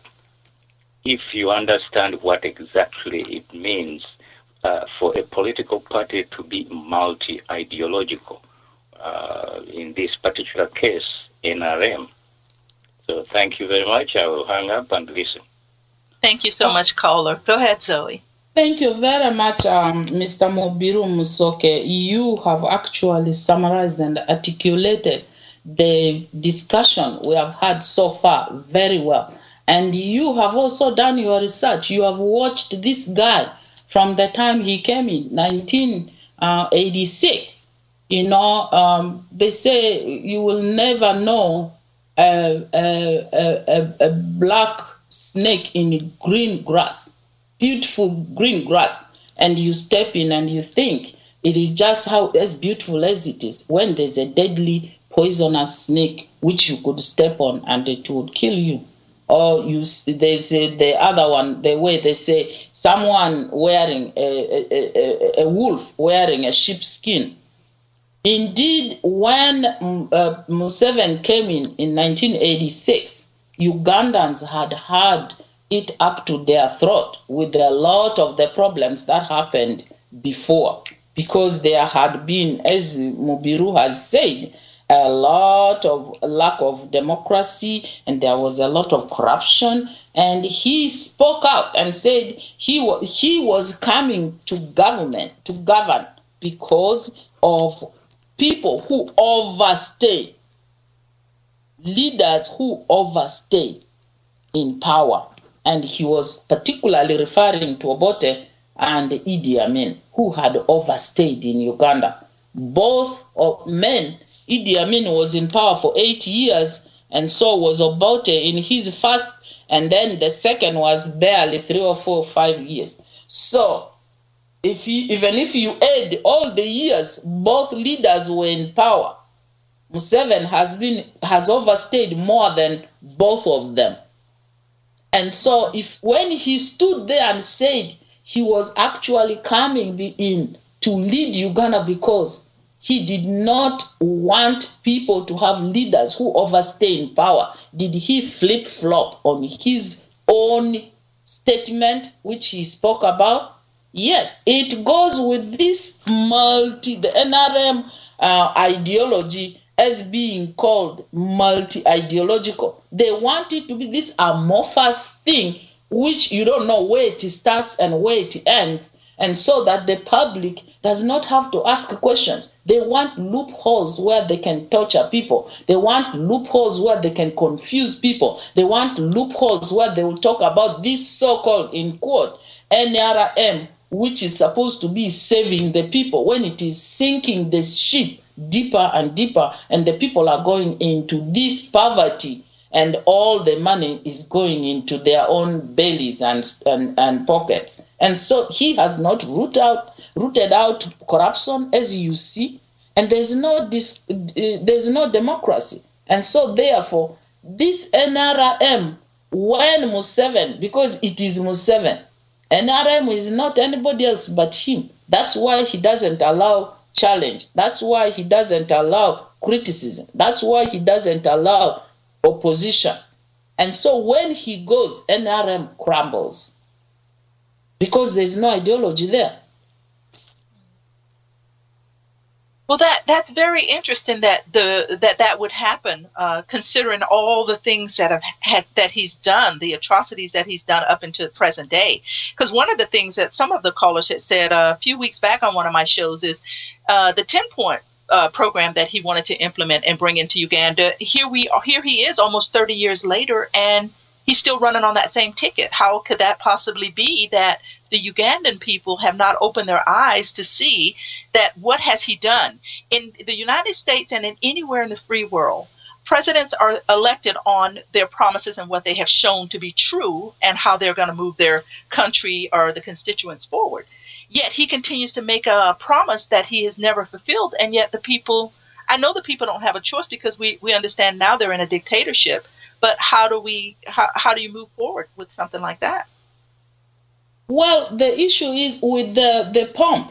if you understand what exactly it means for a political party to be multi-ideological, in this particular case, NRM. So thank you very much. I will hang up and listen. Thank you so much, caller. Go ahead, Zoe. Thank you very much, Mr. Mobiru Musoke. You have actually summarized and articulated the discussion we have had so far very well. And you have also done your research. You have watched this guy from the time he came in, 1986. You know, they say you will never know a black snake in green grass, beautiful green grass, and you step in and you think it is just as beautiful as it is when there's a deadly poisonous snake which you could step on and it would kill you. Or they say the other one, the way they say someone wearing a wolf wearing a sheepskin. Indeed, when Museveni came in 1986, Ugandans had it up to their throat with a lot of the problems that happened before, because there had been, as Mubiru has said, a lot of lack of democracy, and there was a lot of corruption. And he spoke out and said he was coming to govern because of people who overstay, leaders who overstay in power. And he was particularly referring to Obote and Idi Amin, who had overstayed in Uganda. Both men. Idi Amin was in power for 8 years, and so was Obote in his first, and then the second was barely 3 or 4 or 5 years. So, even if you add all the years both leaders were in power, Museveni has overstayed more than both of them. And so, when he stood there and said he was actually coming in to lead Uganda because he did not want people to have leaders who overstay in power, did he flip-flop on his own statement, which he spoke about? Yes, it goes with this the NRM ideology as being called multi-ideological. They want it to be this amorphous thing, which you don't know where it starts and where it ends. and so that the public does not have to ask questions. They want loopholes where they can torture people. They want loopholes where they can confuse people. They want loopholes where they will talk about this so-called, in quote, NRM, which is supposed to be saving the people, when it is sinking the ship deeper and deeper, and the people are going into this poverty, and all the money is going into their own bellies and pockets. And so he has not rooted out corruption, as you see, and there's no democracy. And so therefore, this NRM, when MUSEVEN, because it is MUSEVEN, NRM is not anybody else but him. That's why he doesn't allow challenge. That's why he doesn't allow criticism. That's why he doesn't allow opposition. And so when he goes, NRM crumbles because there's no ideology there. Well, that's very interesting that that would happen, considering all the things that that he's done, the atrocities that he's done up until the present day. Because one of the things that some of the callers had said a few weeks back on one of my shows is the 10-point program that he wanted to implement and bring into Uganda. Here he is, almost 30 years later, and he's still running on that same ticket. How could that possibly be that the Ugandan people have not opened their eyes to see that what has he done? In the United States and in anywhere in the free world, presidents are elected on their promises and what they have shown to be true and how they're going to move their country or the constituents forward. Yet he continues to make a promise that he has never fulfilled, and yet the people, I know the people don't have a choice because we understand now they're in a dictatorship, but how do you move forward with something like that? Well, the issue is with the POMP,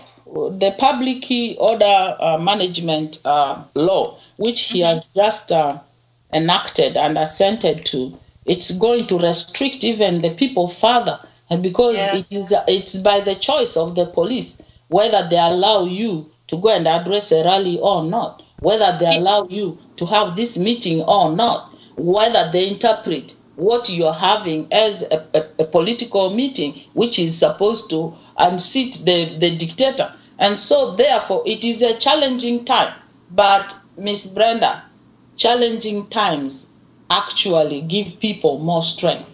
the Public Order Management Law, which he has just enacted and assented to. It's going to restrict even the people further, and because it's by the choice of the police whether they allow you to go and address a rally or not, whether they allow you to have this meeting or not, whether they interpret what you're having as a political meeting, which is supposed to unseat the dictator. And so, therefore, it is a challenging time. But, Miss Brenda, challenging times actually give people more strength.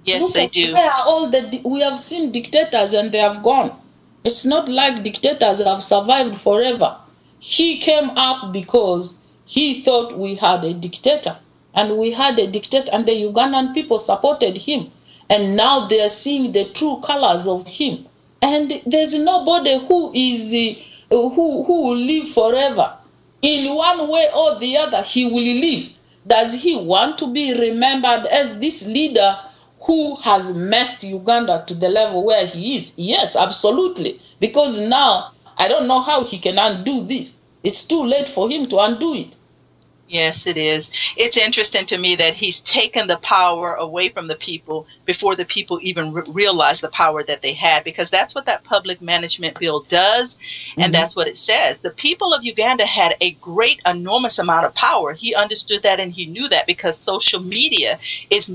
Yes, Look they at do. Where all we have seen dictators and they have gone. It's not like dictators have survived forever. He came up because he thought we had a dictator. And we had a dictator, and the Ugandan people supported him. And now they are seeing the true colors of him. And there's nobody who will live forever. In one way or the other, he will live. Does he want to be remembered as this leader who has messed Uganda to the level where he is? Yes, absolutely. Because now, I don't know how he can undo this. It's too late for him to undo it. Yes, it is. It's interesting to me that he's taken the power away from the people before the people even realize the power that they had, because that's what that public management bill does, and that's what it says. The people of Uganda had a great, enormous amount of power. He understood that, and he knew that, because social media is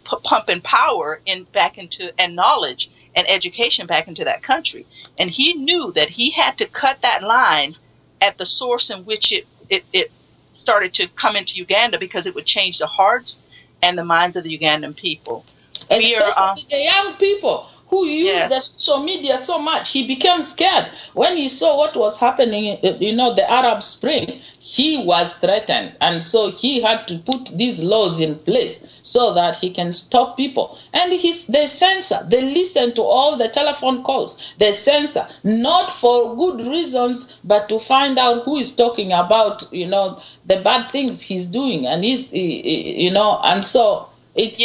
pumping power back into, and knowledge and education back into that country. And he knew that he had to cut that line at the source in which it started to come into Uganda, because it would change the hearts and the minds of the Ugandan people. Especially the young people who use the social media so much. He became scared when he saw what was happening, the Arab Spring. He was threatened, and so he had to put these laws in place so that he can stop people. And they censor, they listen to all the telephone calls, they censor, not for good reasons, but to find out who is talking about, the bad things he's doing. And and so it's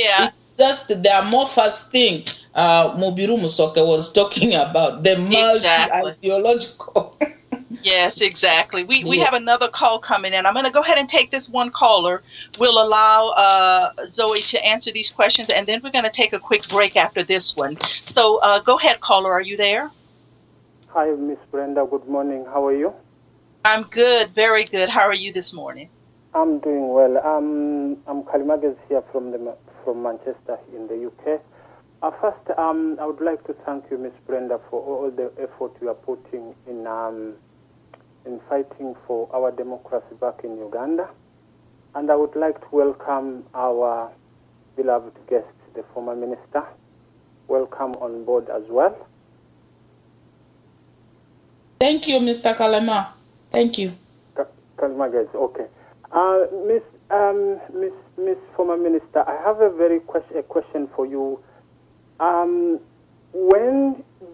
just the amorphous thing Mubiru Musoke was talking about, the multi-ideological. Yes, exactly. We have another call coming in. I'm going to go ahead and take this one caller. We'll allow Zoe to answer these questions, and then we're going to take a quick break after this one. So go ahead, caller. Are you there? Hi, Miss Brenda. Good morning. How are you? I'm good. Very good. How are you this morning? I'm doing well. I'm Kalimages here from Manchester in the UK. First, I would like to thank you, Ms. Brenda, for all the effort you are putting in fighting for our democracy back in Uganda. And I would like to welcome our beloved guest, the former minister. Welcome on board as well. Thank you, Mr. Kalema. Thank you. Kalema, guys. Okay. Miss former minister, I have a question for you. When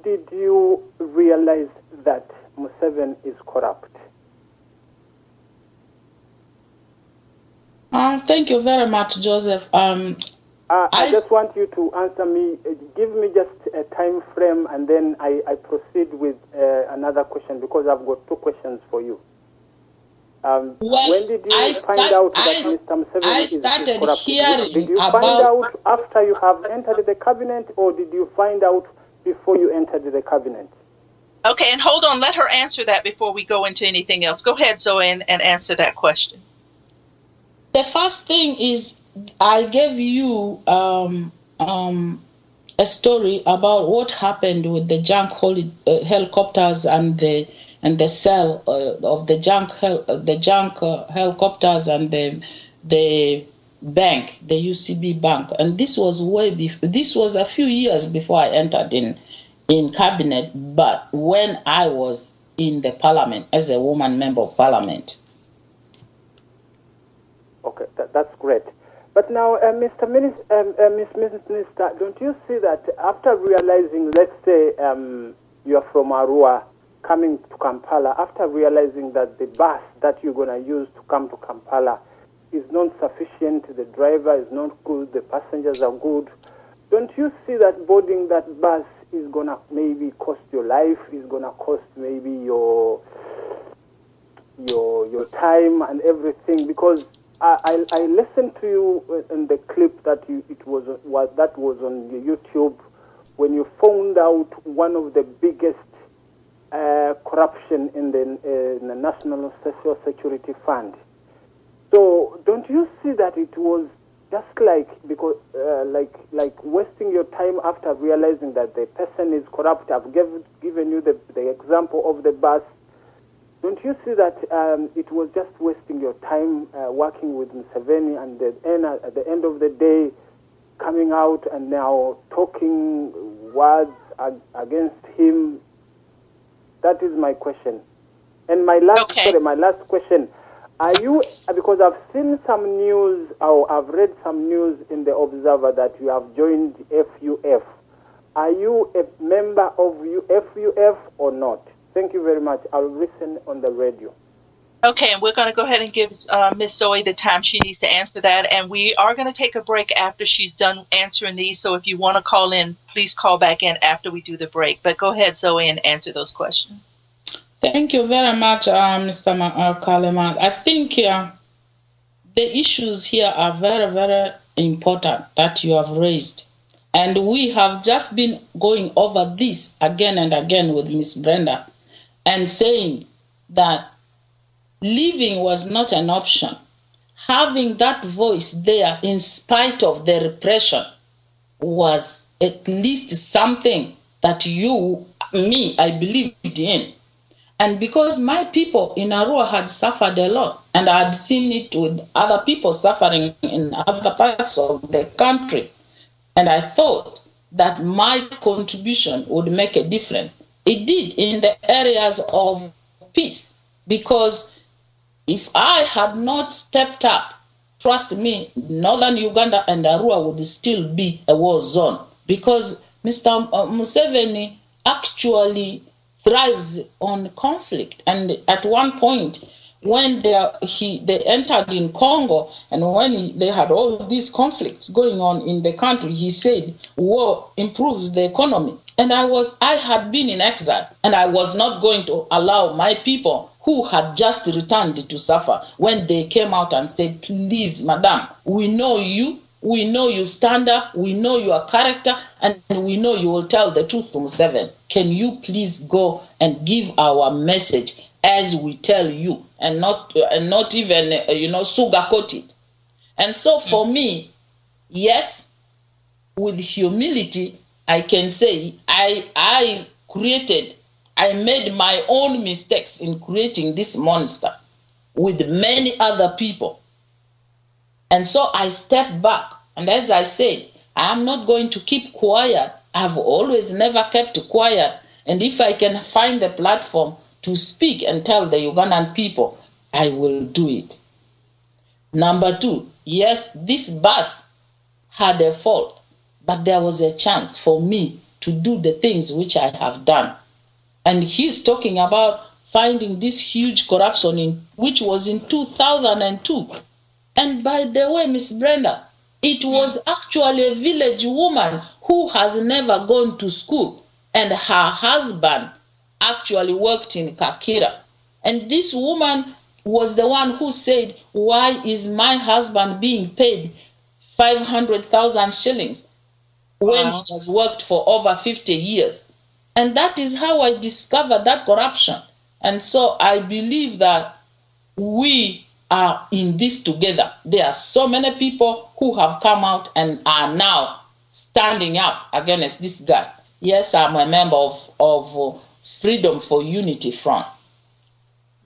did you realize that MUSEVEN is corrupt? Thank you very much, Joseph. I just want you to answer me. Give me just a time frame, and then I proceed with another question, because I've got two questions for you. When did you find out that Mr. Museveni is corrupt? Did you find out after you have entered the cabinet, or did you find out before you entered the cabinet? Okay, and hold on. Let her answer that before we go into anything else. Go ahead, Zoe, and answer that question. The first thing is, I gave you a story about what happened with the junk helicopters and the sale of the junk helicopters and the bank, the UCB bank, and this was this was a few years before I entered in cabinet, but when I was in the parliament as a woman member of parliament. Okay, that's great. But now, Mr. Minister, don't you see that after realizing, let's say you are from Arua coming to Kampala, after realizing that the bus that you're going to use to come to Kampala is not sufficient, the driver is not good, the passengers are good, don't you see that boarding that bus is going to maybe cost your life, is going to cost maybe your time and everything? Because I listened to you in the clip that was on YouTube when you found out one of the biggest corruption in the National Social Security Fund. So don't you see that it was just like wasting your time after realizing that the person is corrupt? I've given you the example of the bus. Don't you see that it was just wasting your time working with Museveni, and at the end of the day, coming out and now talking words against him? That is my question. And my last question: are you? Because I've seen some news, or I've read some news in the Observer that you have joined FUF. Are you a member of FUF or not? Thank you very much. I'll listen on the radio. Okay, and we're going to go ahead and give Miss Zoe the time she needs to answer that. And we are going to take a break after she's done answering these. So if you want to call in, please call back in after we do the break. But go ahead, Zoe, and answer those questions. Thank you very much, Mr. Kalema. I think the issues here are very, very important that you have raised. And we have just been going over this again and again with Miss Brenda, and saying that leaving was not an option. Having that voice there in spite of the repression was at least something that I believed in. And because my people in Arua had suffered a lot, and I had seen it with other people suffering in other parts of the country, and I thought that my contribution would make a difference. It did in the areas of peace, because if I had not stepped up, trust me, northern Uganda and Arua would still be a war zone, because Mr. Museveni actually thrives on conflict. And at one point, when they entered in Congo, and when they had all these conflicts going on in the country, he said war improves the economy. And I had been in exile, and I was not going to allow my people who had just returned to suffer when they came out and said, please, madam, we know you stand up, we know your character, and we know you will tell the truth to Museveni. Can you please go and give our message as we tell you, and not even sugarcoat it? And so for me, yes, with humility, I can say I made my own mistakes in creating this monster with many other people. And so I stepped back. And as I said, I'm not going to keep quiet. I've always never kept quiet. And if I can find a platform to speak and tell the Ugandan people, I will do it. Number 2, yes, this bus had a fault, but there was a chance for me to do the things which I have done. And he's talking about finding this huge corruption which was in 2002. And by the way, Miss Brenda, it was actually a village woman who has never gone to school, and her husband actually worked in Kakira. And this woman was the one who said, why is my husband being paid 500,000 shillings when he has worked for over 50 years? And that is how I discovered that corruption. And so I believe that we are in this together. There are so many people who have come out and are now standing up against this guy. Yes, I'm a member of Freedom for Unity Front.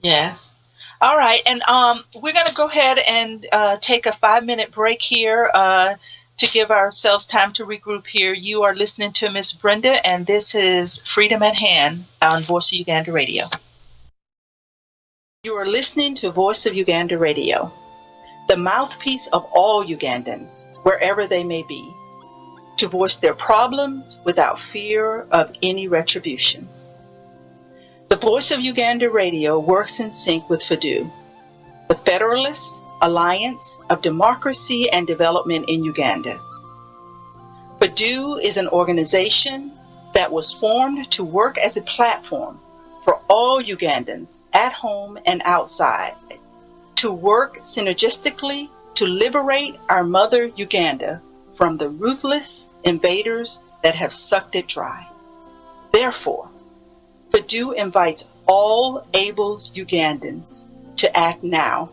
Yes. All right. And we're going to go ahead and take a 5-minute break here to give ourselves time to regroup here. You are listening to Miss Brenda, and this is Freedom at Hand on Voice of Uganda Radio. You are listening to Voice of Uganda Radio, the mouthpiece of all Ugandans, wherever they may be, to voice their problems without fear of any retribution. The Voice of Uganda Radio works in sync with FADU, the Federalist Alliance of Democracy and Development in Uganda. FADU is an organization that was formed to work as a platform for all Ugandans at home and outside, to work synergistically to liberate our mother Uganda from the ruthless invaders that have sucked it dry. Therefore, FADU invites all able Ugandans to act now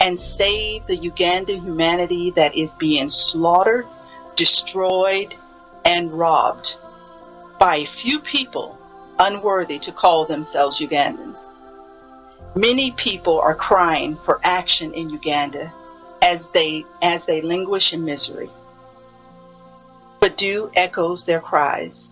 and save the Ugandan humanity that is being slaughtered, destroyed, and robbed by a few people unworthy to call themselves Ugandans. Many people are crying for action in Uganda as they languish in misery. FADU echoes their cries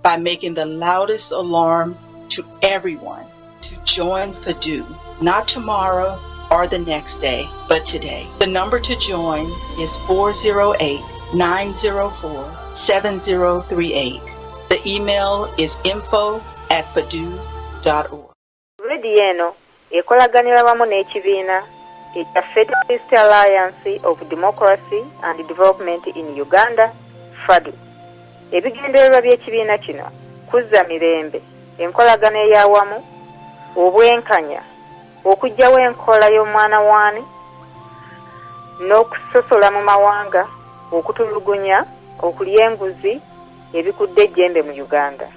by making the loudest alarm to everyone to join FADU, not tomorrow or the next day, but today. The number to join is 408-904-7038. The email is info@fadu.org. Radio eno ekolaganira wamu n'ekibiina ekya Federalist Alliance of Democracy and Development in Uganda, FADU. Ebigendererwa by'ekibiina kino kuzza mirembe, enkolagana ey'awamu, obwenkanya, okuggyawo enkola y'omwana waani, n'okusosola mu mawanga, okutulugunya, okulya enguzi, ebikudde ejjembe mu Uganda.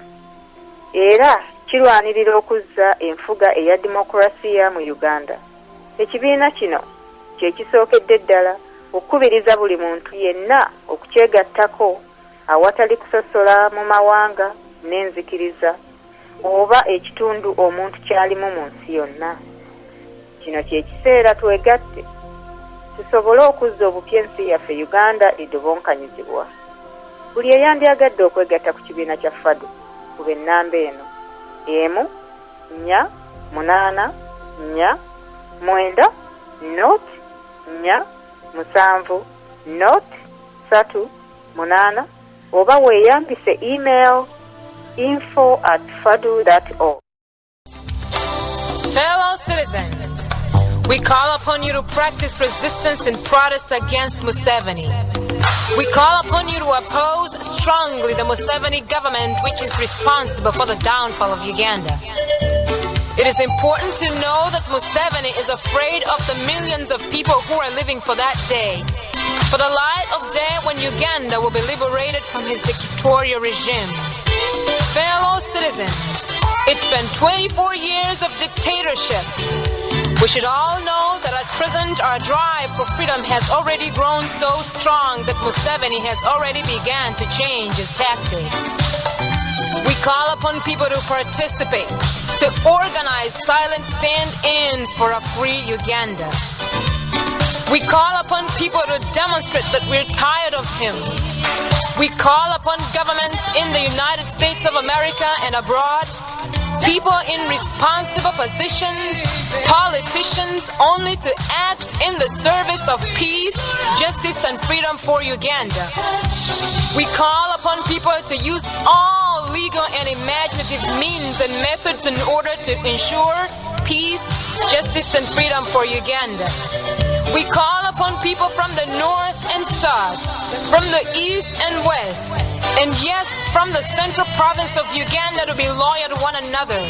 Era kirwanirira okuzza enfuga eya demokrasiya mu Uganda. Ekibiina kino kye kisookedde ddala okukubiriza buli muntu yenna okukyegattako awatali kusosola mu mawanga n'enzikiriza oba ekitundu omuntu kyalimu mu nsi yonna. Kino kye kiseera twegatte tusobole okuzza obupya ensi yaffe Uganda edobonkanyizibwa. Buli eyandyagadde okwegatta ku kibiina kya FADU kuba ennamba eno 1-800-4-7-3 oba weeyambise email info@fadu.org. Fellow citizens, we call upon you to practice resistance and protest against Museveni. We call upon you to oppose strongly the Museveni government, which is responsible for the downfall of Uganda. It is important to know that Museveni is afraid of the millions of people who are living for that day, for the light of day when Uganda will be liberated from his dictatorial regime. Fellow citizens, it's been 24 years of dictatorship. We should all know that at present our drive for freedom has already grown so strong that Museveni has already begun to change his tactics. We call upon people to participate, to organize silent stand-ins for a free Uganda. We call upon people to demonstrate that we're tired of him. We call upon governments in the United States of America and abroad, people in responsible positions, politicians, only to act in the service of peace, justice, and freedom for Uganda. We call upon people to use all legal and imaginative means and methods in order to ensure peace, justice, and freedom for Uganda. We call upon people from the north and south, from the east and west, and yes, from the central province of Uganda to be loyal to one another.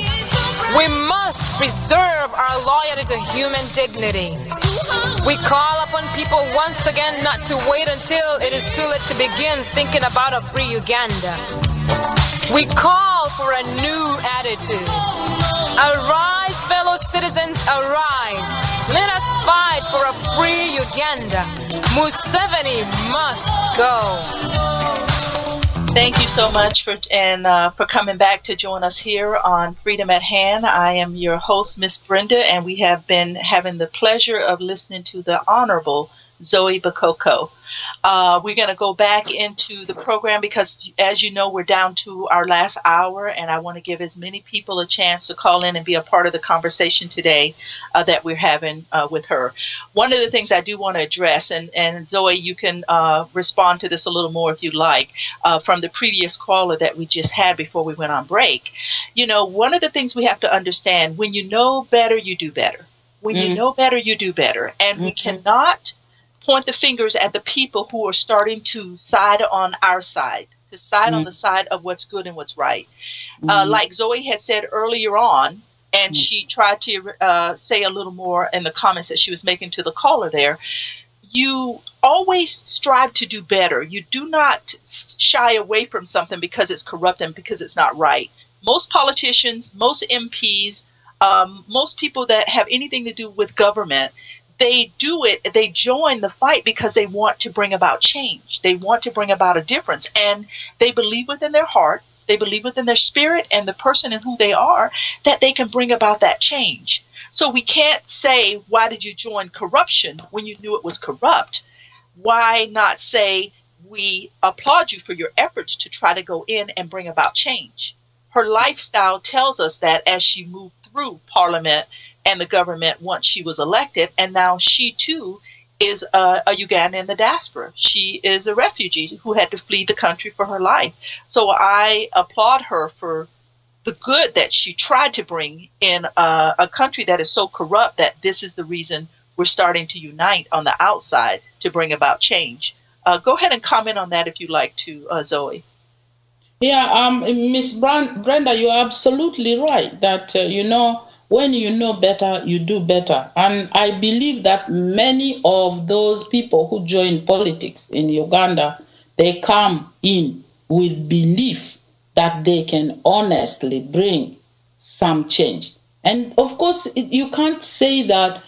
We must preserve our loyalty to human dignity. We call upon people once again not to wait until it is too late to begin thinking about a free Uganda. We call for a new attitude. Arise, fellow citizens, arise. Let us fight for a free Uganda. Museveni must go. Thank you so much for coming back to join us here on Freedom at Hand. I am your host, Miss Brenda, and we have been having the pleasure of listening to the Honorable Zoe Bakoko. We're going to go back into the program because, as you know, we're down to our last hour, and I want to give as many people a chance to call in and be a part of the conversation today that we're having with her. One of the things I do want to address, and Zoe, you can respond to this a little more if you like, from the previous caller that we just had before we went on break. You know, one of the things we have to understand, when you know better, you do better. When you know better, you do better. And we cannot point the fingers at the people who are starting to side on our side, to side on the side of what's good and what's right. Like Zoe had said earlier on, and she tried to say a little more in the comments that she was making to the caller there, you always strive to do better. You do not shy away from something because it's corrupt and because it's not right. Most politicians, most MPs, most people that have anything to do with government, they do it, they join the fight because they want to bring about change. They want to bring about a difference. And they believe within their heart, they believe within their spirit and the person and who they are, that they can bring about that change. So we can't say, why did you join corruption when you knew it was corrupt? Why not say, we applaud you for your efforts to try to go in and bring about change? Her lifestyle tells us that as she moved through Parliament and the government once she was elected, and now she too is a Ugandan in the diaspora. She is a refugee who had to flee the country for her life. So I applaud her for the good that she tried to bring in a country that is so corrupt that this is the reason we're starting to unite on the outside to bring about change. Go ahead and comment on that if you'd like to, Zoe. Yeah, Miss Brenda, you're absolutely right that, when you know better, you do better. And I believe that many of those people who join politics in Uganda, they come in with belief that they can honestly bring some change. And of course, you can't say that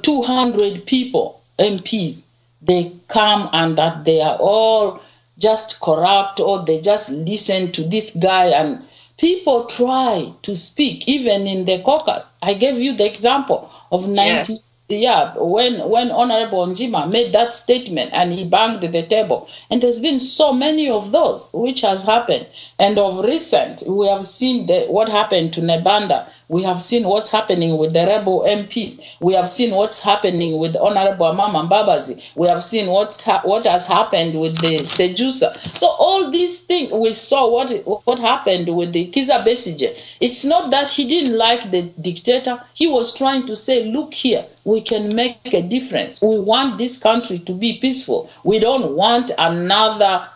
200 people, MPs, they come and that they are all just corrupt or they just listen to this guy, and people try to speak, even in the caucus. I gave you the example of when Honorable Njima made that statement and he banged the table. And there's been so many of those which has happened. And of recent, we have seen what happened to Nebanda. We have seen what's happening with the rebel MPs. We have seen what's happening with Honorable Amama Mbabazi. We have seen what has happened with the Sejusa. So all these things, we saw what happened with the Kiza Besigye. It's not that he didn't like the dictator. He was trying to say, look here, we can make a difference. We want this country to be peaceful. We don't want another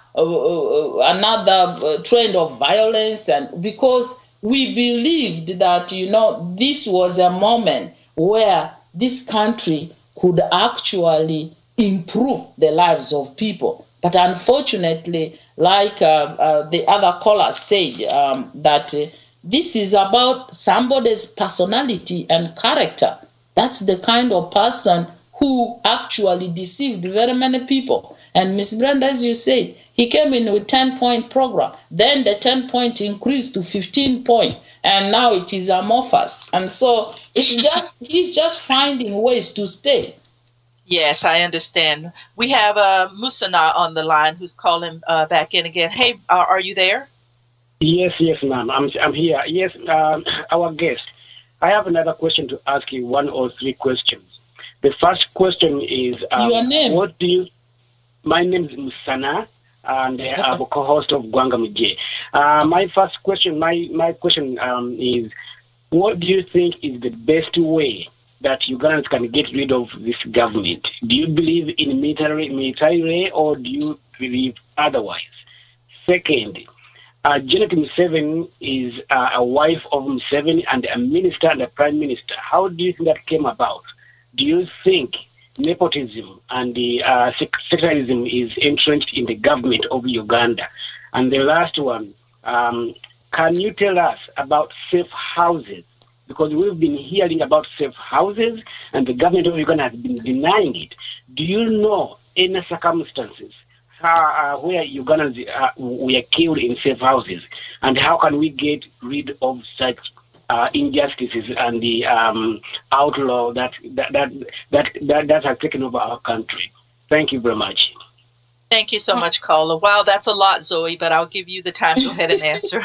trend of violence, and because we believed that, this was a moment where this country could actually improve the lives of people. But unfortunately, like the other caller said, that this is about somebody's personality and character. That's the kind of person who actually deceived very many people. And Miss Brenda, as you said, he came in with 10-point program. Then the 10-point increased to 15-point, and now it is amorphous. And so he's just finding ways to stay. Yes, I understand. We have Musana on the line who's calling back in again. Hey, are you there? Yes, ma'am. I'm here. Yes, our guest. I have another question to ask you, 1 or 3 questions. The first question is... your name? My name is Musana, and I'm a co-host of Gwanga Mije. My first question, my question is, what do you think is the best way that Ugandans can get rid of this government? Do you believe in military, or do you believe otherwise? Second, Janet MUSEVEN is a wife of MUSEVEN and a minister and a prime minister. How do you think that came about? Do you think nepotism and the sectarianism is entrenched in the government of Uganda? And the last one, can you tell us about safe houses? Because we've been hearing about safe houses and the government of Uganda has been denying it. Do you know any circumstances where Ugandans were killed in safe houses? And how can we get rid of such injustices and the outlaw that has taken over our country? Thank you very much. Thank you so much, caller. Wow, that's a lot, Zoe, but I'll give you the time to go ahead and answer.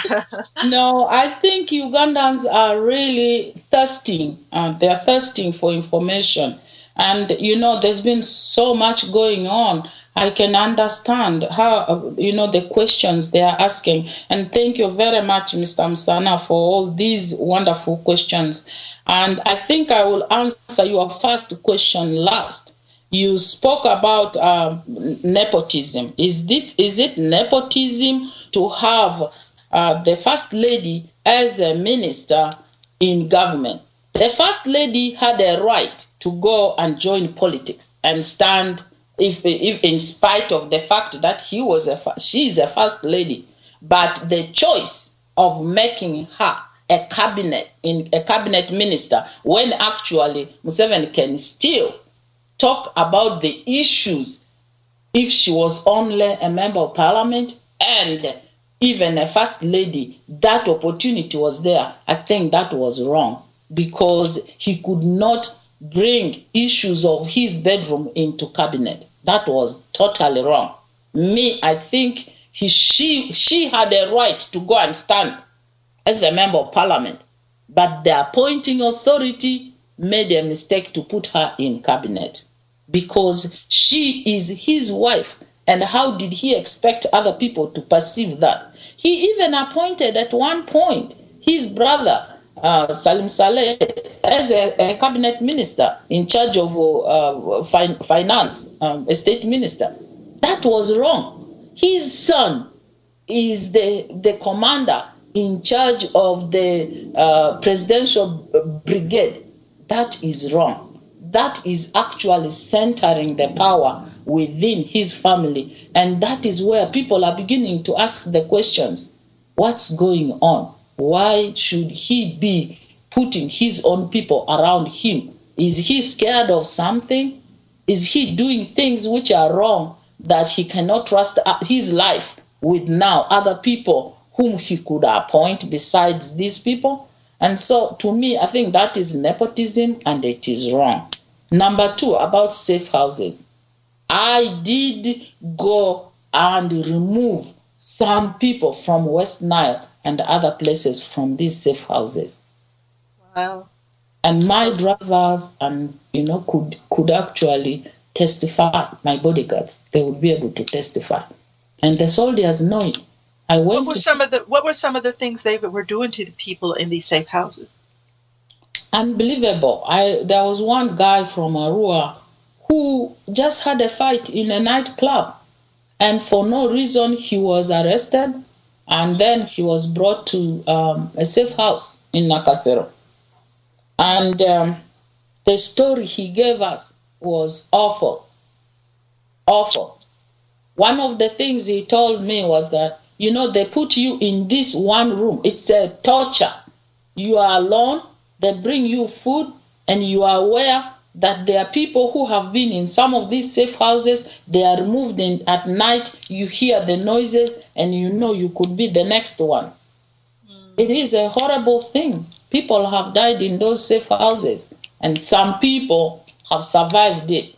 No, I think Ugandans are really thirsting. They're thirsting for information. And, there's been so much going on. I can understand how, the questions they are asking. And thank you very much, Mr. Msana, for all these wonderful questions. And I think I will answer your first question last. You spoke about nepotism. Is it nepotism to have the First Lady as a minister in government? The First Lady had a right to go and join politics and stand, if in spite of the fact that she is a First Lady, but the choice of making her a cabinet minister, when actually Museveni can still talk about the issues if she was only a member of parliament and even a First Lady, that opportunity was there. I think that was wrong, because he could not bring issues of his bedroom into cabinet. That was totally wrong. I think she had a right to go and stand as a member of parliament, but the appointing authority made a mistake to put her in cabinet, because she is his wife. And how did he expect other people to perceive that? He even appointed at one point his brother, Salim Saleh, as a cabinet minister in charge of finance, a state minister. That was wrong. His son is the commander in charge of the presidential brigade. That is wrong. That is actually centering the power within his family. And that is where people are beginning to ask the questions. What's going on? Why should he be putting his own people around him? Is he scared of something? Is he doing things which are wrong, that he cannot trust his life with now other people whom he could appoint besides these people? And so to me, I think that is nepotism, and it is wrong. Number 2, about safe houses. I did go and remove some people from West Nile and other places from these safe houses. Wow. And my drivers could actually testify, my bodyguards. They would be able to testify. And the soldiers know it. What were some of the things they were doing to the people in these safe houses? Unbelievable. There was one guy from Arua who just had a fight in a nightclub, and for no reason he was arrested, and then he was brought to a safe house in Nakasero. And the story he gave us was awful. Awful. One of the things he told me was that, they put you in this one room. It's a torture. You are alone. They bring you food, and you are aware that there are people who have been in some of these safe houses, they are removed at night, you hear the noises, and you know you could be the next one. It is a horrible thing. People have died in those safe houses, and some people have survived it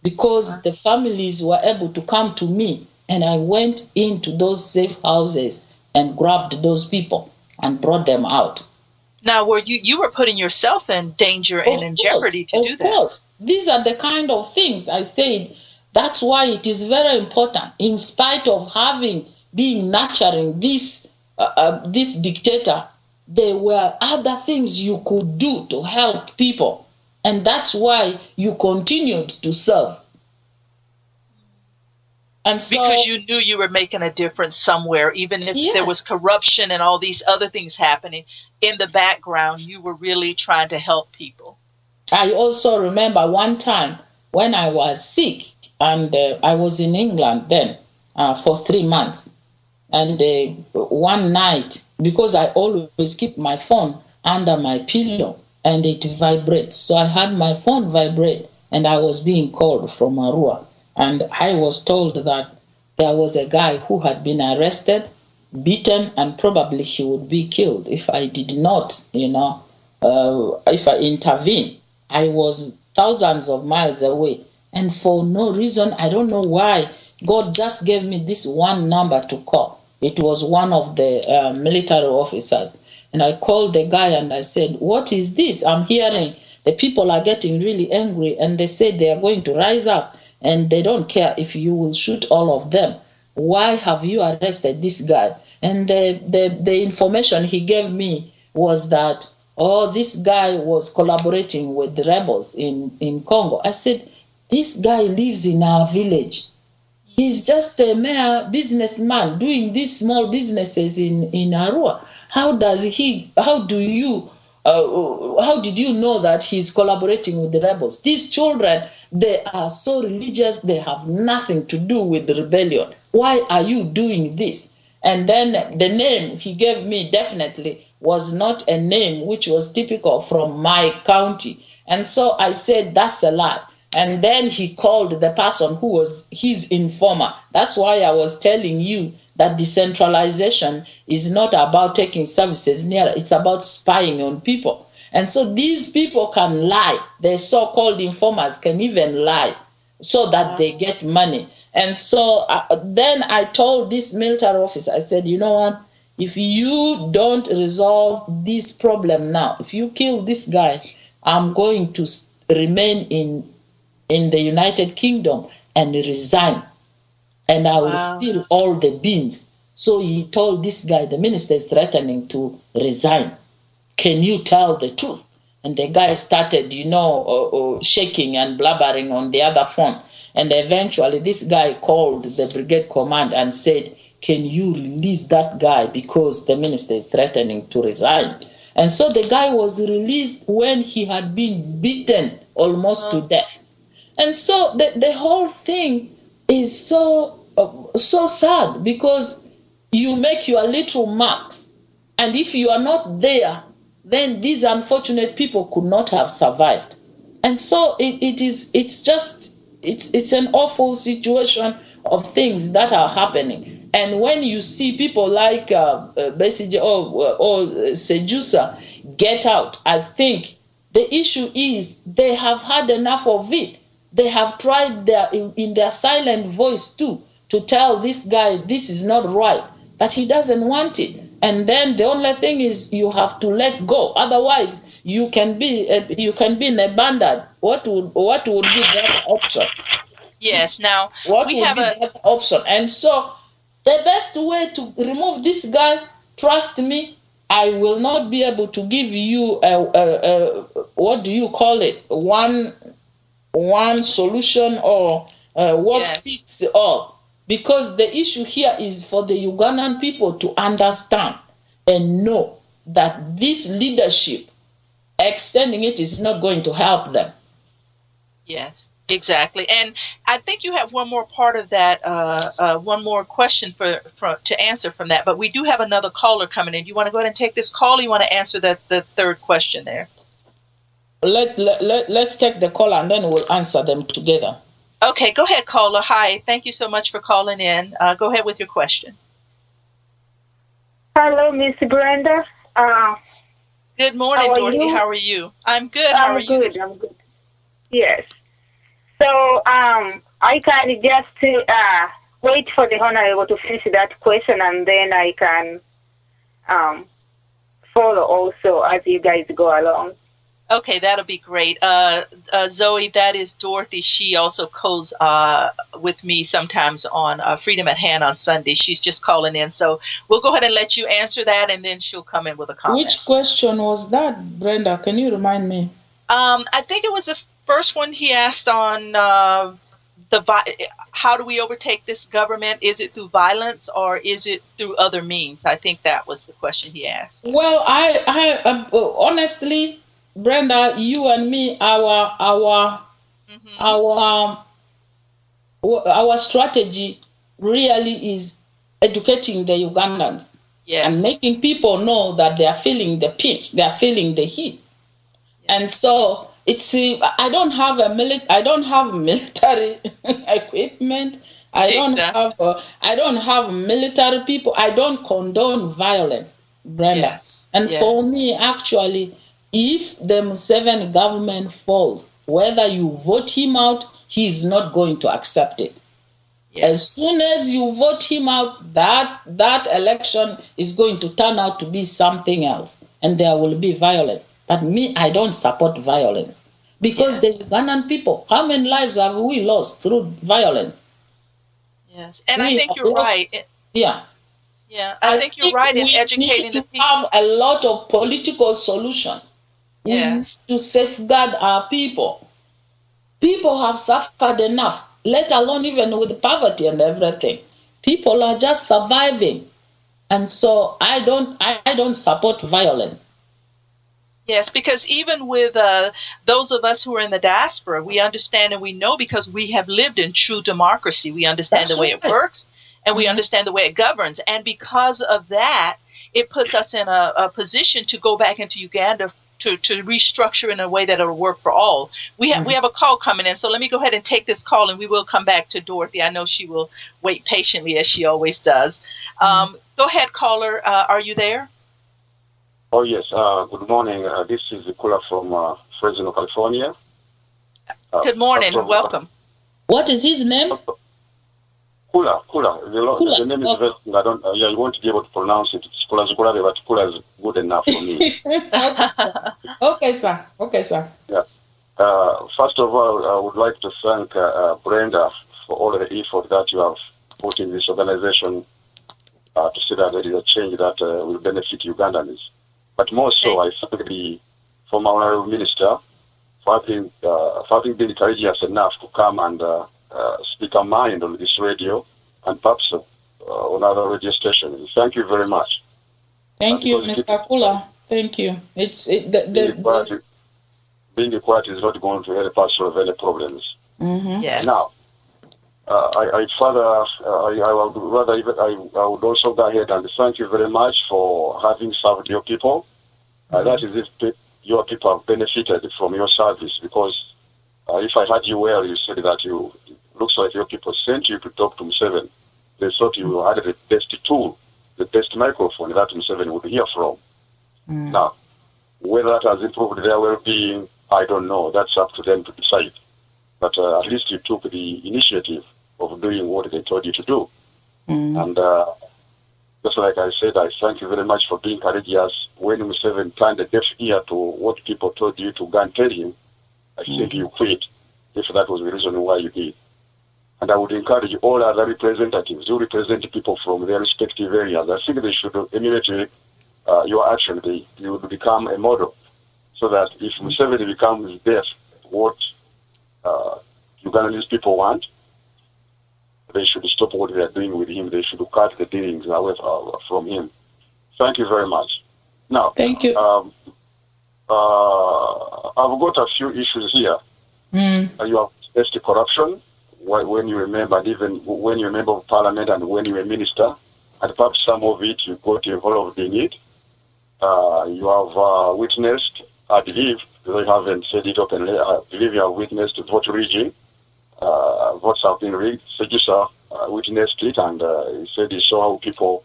because the families were able to come to me, and I went into those safe houses and grabbed those people and brought them out. Now, were you were putting yourself in danger and in jeopardy to do that? Of course. These are the kind of things I said. That's why it is very important, in spite of being nurturing this dictator, there were other things you could do to help people. And that's why you continued to serve. And so, because you knew you were making a difference somewhere, even if there was corruption and all these other things happening in the background, you were really trying to help people. I also remember one time when I was sick, and I was in England then for 3 months. And one night, because I always keep my phone under my pillow and it vibrates, so I had my phone vibrate, and I was being called from Arua. And I was told that there was a guy who had been arrested, beaten, and probably he would be killed if I did not, if I intervene. I was thousands of miles away. And for no reason, I don't know why, God just gave me this one number to call. It was one of the military officers. And I called the guy and I said, what is this? I'm hearing the people are getting really angry, and they said they are going to rise up. And they don't care if you will shoot all of them. Why have you arrested this guy? And the information he gave me was that, this guy was collaborating with the rebels in Congo. I said, this guy lives in our village. He's just a mere businessman doing these small businesses in Arua. How did you know that he's collaborating with the rebels? These children, they are so religious, they have nothing to do with the rebellion. Why are you doing this? And then the name he gave me definitely was not a name which was typical from my county. And so I said, that's a lie. And then he called the person who was his informer. That's why I was telling you that decentralization is not about taking services nearer. It's about spying on people. And so these people can lie. The so-called informers can even lie so that they get money. And so then I told this military officer, I said, you know what? If you don't resolve this problem now, if you kill this guy, I'm going to remain in the United Kingdom and resign. And I will steal all the beans. So he told this guy, the minister is threatening to resign. Can you tell the truth? And the guy started, shaking and blabbering on the other phone. And eventually this guy called the brigade command and said, can you release that guy because the minister is threatening to resign? And so the guy was released when he had been beaten almost to death. And so the whole thing is so sad, because you make your little marks, and if you are not there, then these unfortunate people could not have survived. And so it's an awful situation of things that are happening. And when you see people like Besigye or Sejusa get out, I think the issue is they have had enough of it. They have tried in their silent voice too to tell this guy this is not right, but he doesn't want it. And then the only thing is you have to let go. Otherwise, you can be in a bandit. What would be the other option? Yes. Now what would be the other option? And so the best way to remove this guy, trust me, I will not be able to give you what do you call it? One solution or what fits all. Because the issue here is for the Ugandan people to understand and know that this leadership, extending it, is not going to help them. Yes, exactly. And I think you have one more part of that, one more question to answer from that. But we do have another caller coming in. Do you want to go ahead and take this call, or you want to answer the third question there? let's take the call and then we'll answer them together. Okay, go ahead, caller. Hi, thank you so much for calling in. Go ahead with your question. Hello, Miss Brenda. Good morning, Dorothy. How are you? I'm good. How are you? I'm good. Yes. So I can just wait for the Honorable to finish that question, and then I can follow also as you guys go along. Okay, that'll be great. Zoe, that is Dorothy. She also calls with me sometimes on Freedom at Hand on Sunday. She's just calling in. So we'll go ahead and let you answer that, and then she'll come in with a comment. Which question was that, Brenda? Can you remind me? I think it was the first one he asked on how do we overtake this government? Is it through violence or is it through other means? I think that was the question he asked. Well, I honestly, Brenda, you and me, our strategy really is educating the Ugandans. Yes. And making people know that they are feeling the pinch, they are feeling the heat. Yes. And so it's I don't have military equipment. I don't have military people. I don't condone violence, Brenda. Yes. And for me, actually, if the MUSEVEN government falls, whether you vote him out, he is not going to accept it. Yes. As soon as you vote him out, that election is going to turn out to be something else, and there will be violence. But me, I don't support violence. Because the Ugandan people, how many lives have we lost through violence? Yes, and I think you're right. Yeah. Yeah, I think you're right in educating the people. We have a lot of political solutions. Yes. To safeguard our people. People have suffered enough, let alone even with poverty and everything. People are just surviving. And so I don't support violence. Yes, because even with those of us who are in the diaspora, we understand and we know because we have lived in true democracy. We understand the way it works and we understand the way it governs. And because of that, it puts us in a position to go back into Uganda to restructure in a way that will work for all. We have a call coming in, so let me go ahead and take this call and we will come back to Dorothy. I know she will wait patiently as she always does. Go ahead, caller. Are you there? Oh, yes. Good morning. This is Kula from Fresno, California. Good morning. Welcome. What is his name? Kula. The name is very, I don't. You won't be able to pronounce it. It's Kula, but Kula is good enough for me. Okay, sir. Yeah. First of all, I would like to thank Brenda for all the effort that you have put in this organization to see that there is a change that will benefit Ugandans. But more so, I thank the former honorable minister for having been courageous enough to come and speak her mind on this radio and perhaps on other radio stations. Thank you very much. Thank you, Mr. Kula. Thank you. Being quiet is not going to help us solve any problems. Mm-hmm. Yes. Now, I would also go ahead and thank you very much for having served your people. That is if your people have benefited from your service, because if I heard you well, you said that looks like your people sent you to talk to MUSEVEN. They thought you had the best tool, the best microphone that MUSEVEN would hear from. Now, whether that has improved their well-being, I don't know. That's up to them to decide. But at least you took the initiative of doing what they told you to do. And just like I said, I thank you very much for being courageous. When MUSEVEN turned a deaf ear to what people told you to go and tell him, I think you quit, if that was the reason why you did. And I would encourage all other representatives who represent people from their respective areas. I think they should emulate your action. You would become a model, so that if MUSEVEN becomes deaf, what Ugandanese people want, they should stop what they are doing with him. They should cut the dealings away from him. Thank you very much. Now, thank you. I've got a few issues here. You have faced corruption when you remember, and even when you're a member of parliament and when you're a minister, and perhaps some of it you got involved in it. You have witnessed, I believe, they haven't said it openly. I believe you have witnessed vote rigging. Votes have been rigged. Seducer witnessed it, and he said he saw how people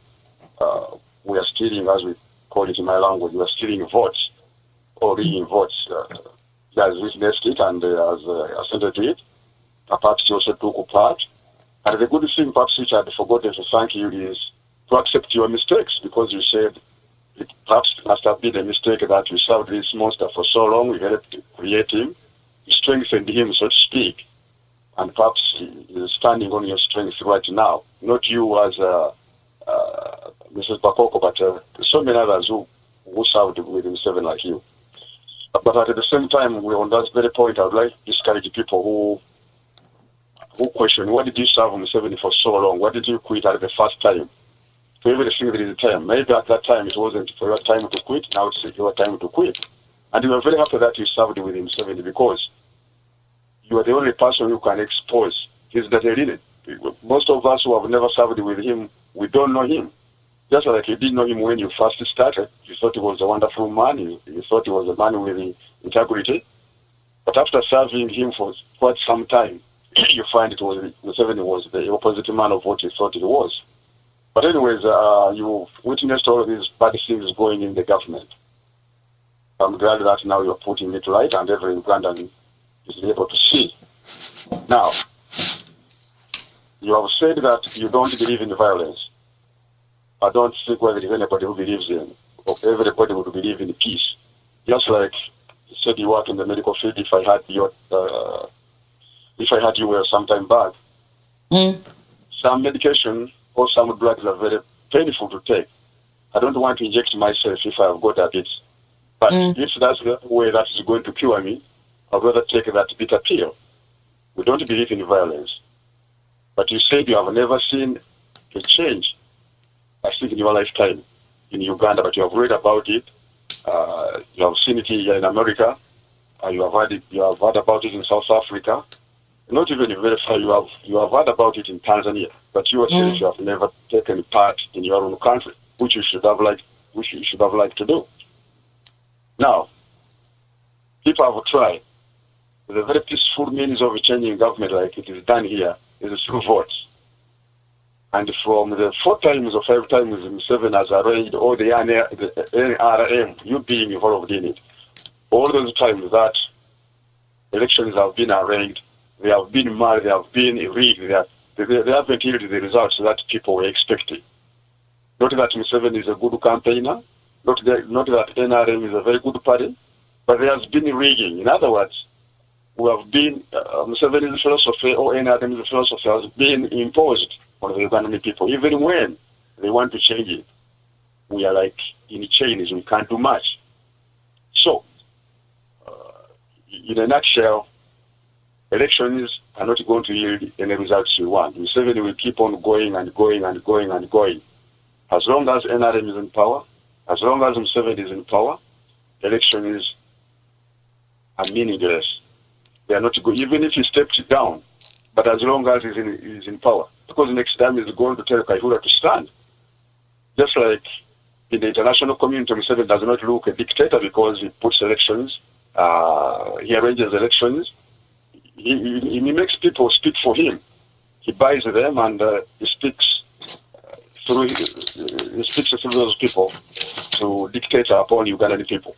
were stealing, as we call it in my language, were stealing votes or rigging votes. He has witnessed it and has assented to it. Perhaps he also took part. And the good thing, perhaps, which I had forgotten to thank you, is to accept your mistakes, because you said it perhaps must have been a mistake that we served this monster for so long. We helped to create him, we strengthened him, so to speak. And perhaps he is standing on your strength right now. Not you as Mrs. Bakoko, but so many others who served with MUSEVEN like you. But at the same time, we're on that very point. I would like to discourage people who question, why did you serve MUSEVEN for so long? Why did you quit at the first time? For everything there is a time. Maybe at that time it wasn't for your time to quit, now it's your time to quit. And we are very happy that you served with MUSEVEN, because you are the only person who can expose his dirty linen. Most of us who have never served with him, we don't know him. Just like you didn't know him when you first started, you thought he was a wonderful man, you thought he was a man with integrity. But after serving him for quite some time, you find MUSEVEN was the opposite man of what you thought he was. But anyways, you witnessed all of these bad things going in the government. I'm glad that now you're putting it right and every Ugandan is able to see. Now, you have said that you don't believe in violence. I don't think whether there is anybody who believes in, or everybody would believe in peace. Just like you said you work in the medical field, if I had you were some time back, some medication or some drugs are very painful to take. I don't want to inject myself if I have got diabetes. But if that's the way that is going to cure me, I'd rather take that bitter pill. We don't believe in violence. But you said you have never seen a change, I think, in your lifetime in Uganda, but you have read about it. You have seen it here in America. You have heard about it in South Africa. Not even very far. You have heard about it in Tanzania, but you yourself you have never taken part in your own country, which you should have liked to do. Now, people have tried. The very peaceful means of changing government, like it is done here, is through votes. And from the 4 times or 5 times MUSEVEN has arranged all the NRM, you being involved in it, all those times that elections have been arranged, they have been marred, they have been rigged, they haven't yielded the results that people were expecting. Not that MUSEVEN is a good campaigner, not that NRM is a very good party, but there has been rigging. In other words, we have been, MUSEVEN's philosophy or NRM's philosophy has been imposed on the Ugandan people, even when they want to change it. We are like in chains, we can't do much. So, in a nutshell, elections are not going to yield any results you want. MUSEVEN will keep on going and going and going and going. As long as NRM is in power, as long as MUSEVEN is in power, elections are meaningless. They are not good, even if he steps down, but as long as he's in power. Because next time he's going to tell Kaihura to stand. Just like in the international community, MUSEVEN does not look a dictator because he puts elections, he arranges elections. He makes people speak for him. He buys them and he speaks through those people to dictate upon Ugandan people.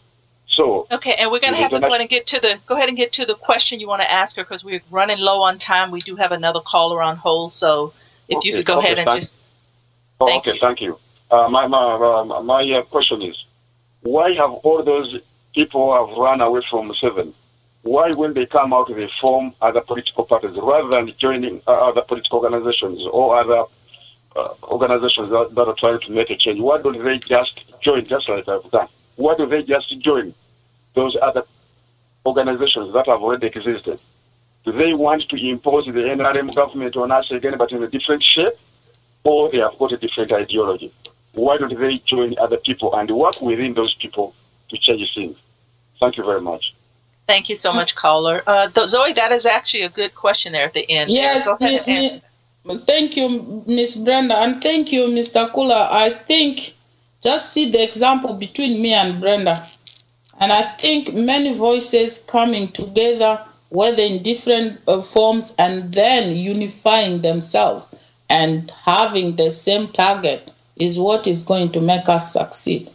So okay, and we're going to have to go ahead and get to the question you want to ask her, because we're running low on time. We do have another caller on hold, so if you could go ahead and just. Thank you. My question is, why have all those people have run away from MUSEVEN? Why, when they come out, they form other political parties rather than joining other political organizations or other organizations that are trying to make a change? Why don't they just join, just like I've done? Why do they just join those other organizations that have already existed? Do they want to impose the NRM government on us again, but in a different shape? Or they have got a different ideology? Why don't they join other people and work within those people to change things? Thank you very much. Thank you so much, caller. Zoe, that is actually a good question there at the end. Yes, thank you, Miss Brenda, and thank you, Mr. Kula. I think just see the example between me and Brenda. And I think many voices coming together, whether in different forms, and then unifying themselves and having the same target is what is going to make us succeed.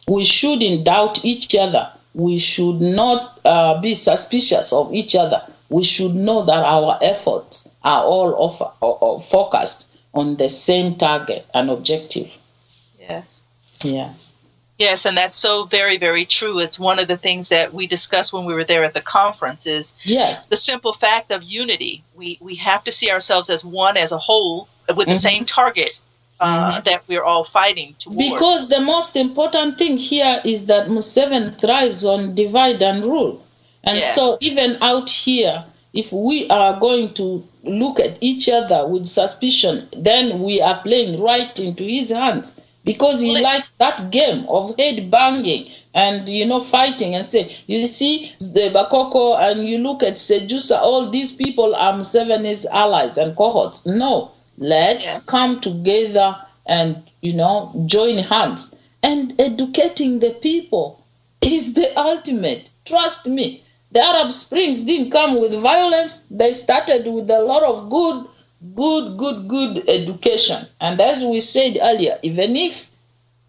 We shouldn't doubt each other. We should not be suspicious of each other. We should know that our efforts are all focused on the same target and objective. Yes. Yeah. Yes, and that's so very, very true. It's one of the things that we discussed when we were there at the conference is the simple fact of unity. We have to see ourselves as one, as a whole, with the same target that we're all fighting towards. Because the most important thing here is that MUSEVEN thrives on divide and rule. And so even out here, if we are going to look at each other with suspicion, then we are playing right into his hands. Because he likes that game of head banging and, fighting and say, you see, the Bakoko, and you look at Sejusa, all these people are MUSEVEN's allies and cohorts. No, let's come together and, join hands. And educating the people is the ultimate. Trust me, the Arab Springs didn't come with violence. They started with a lot of good education. And as we said earlier, even if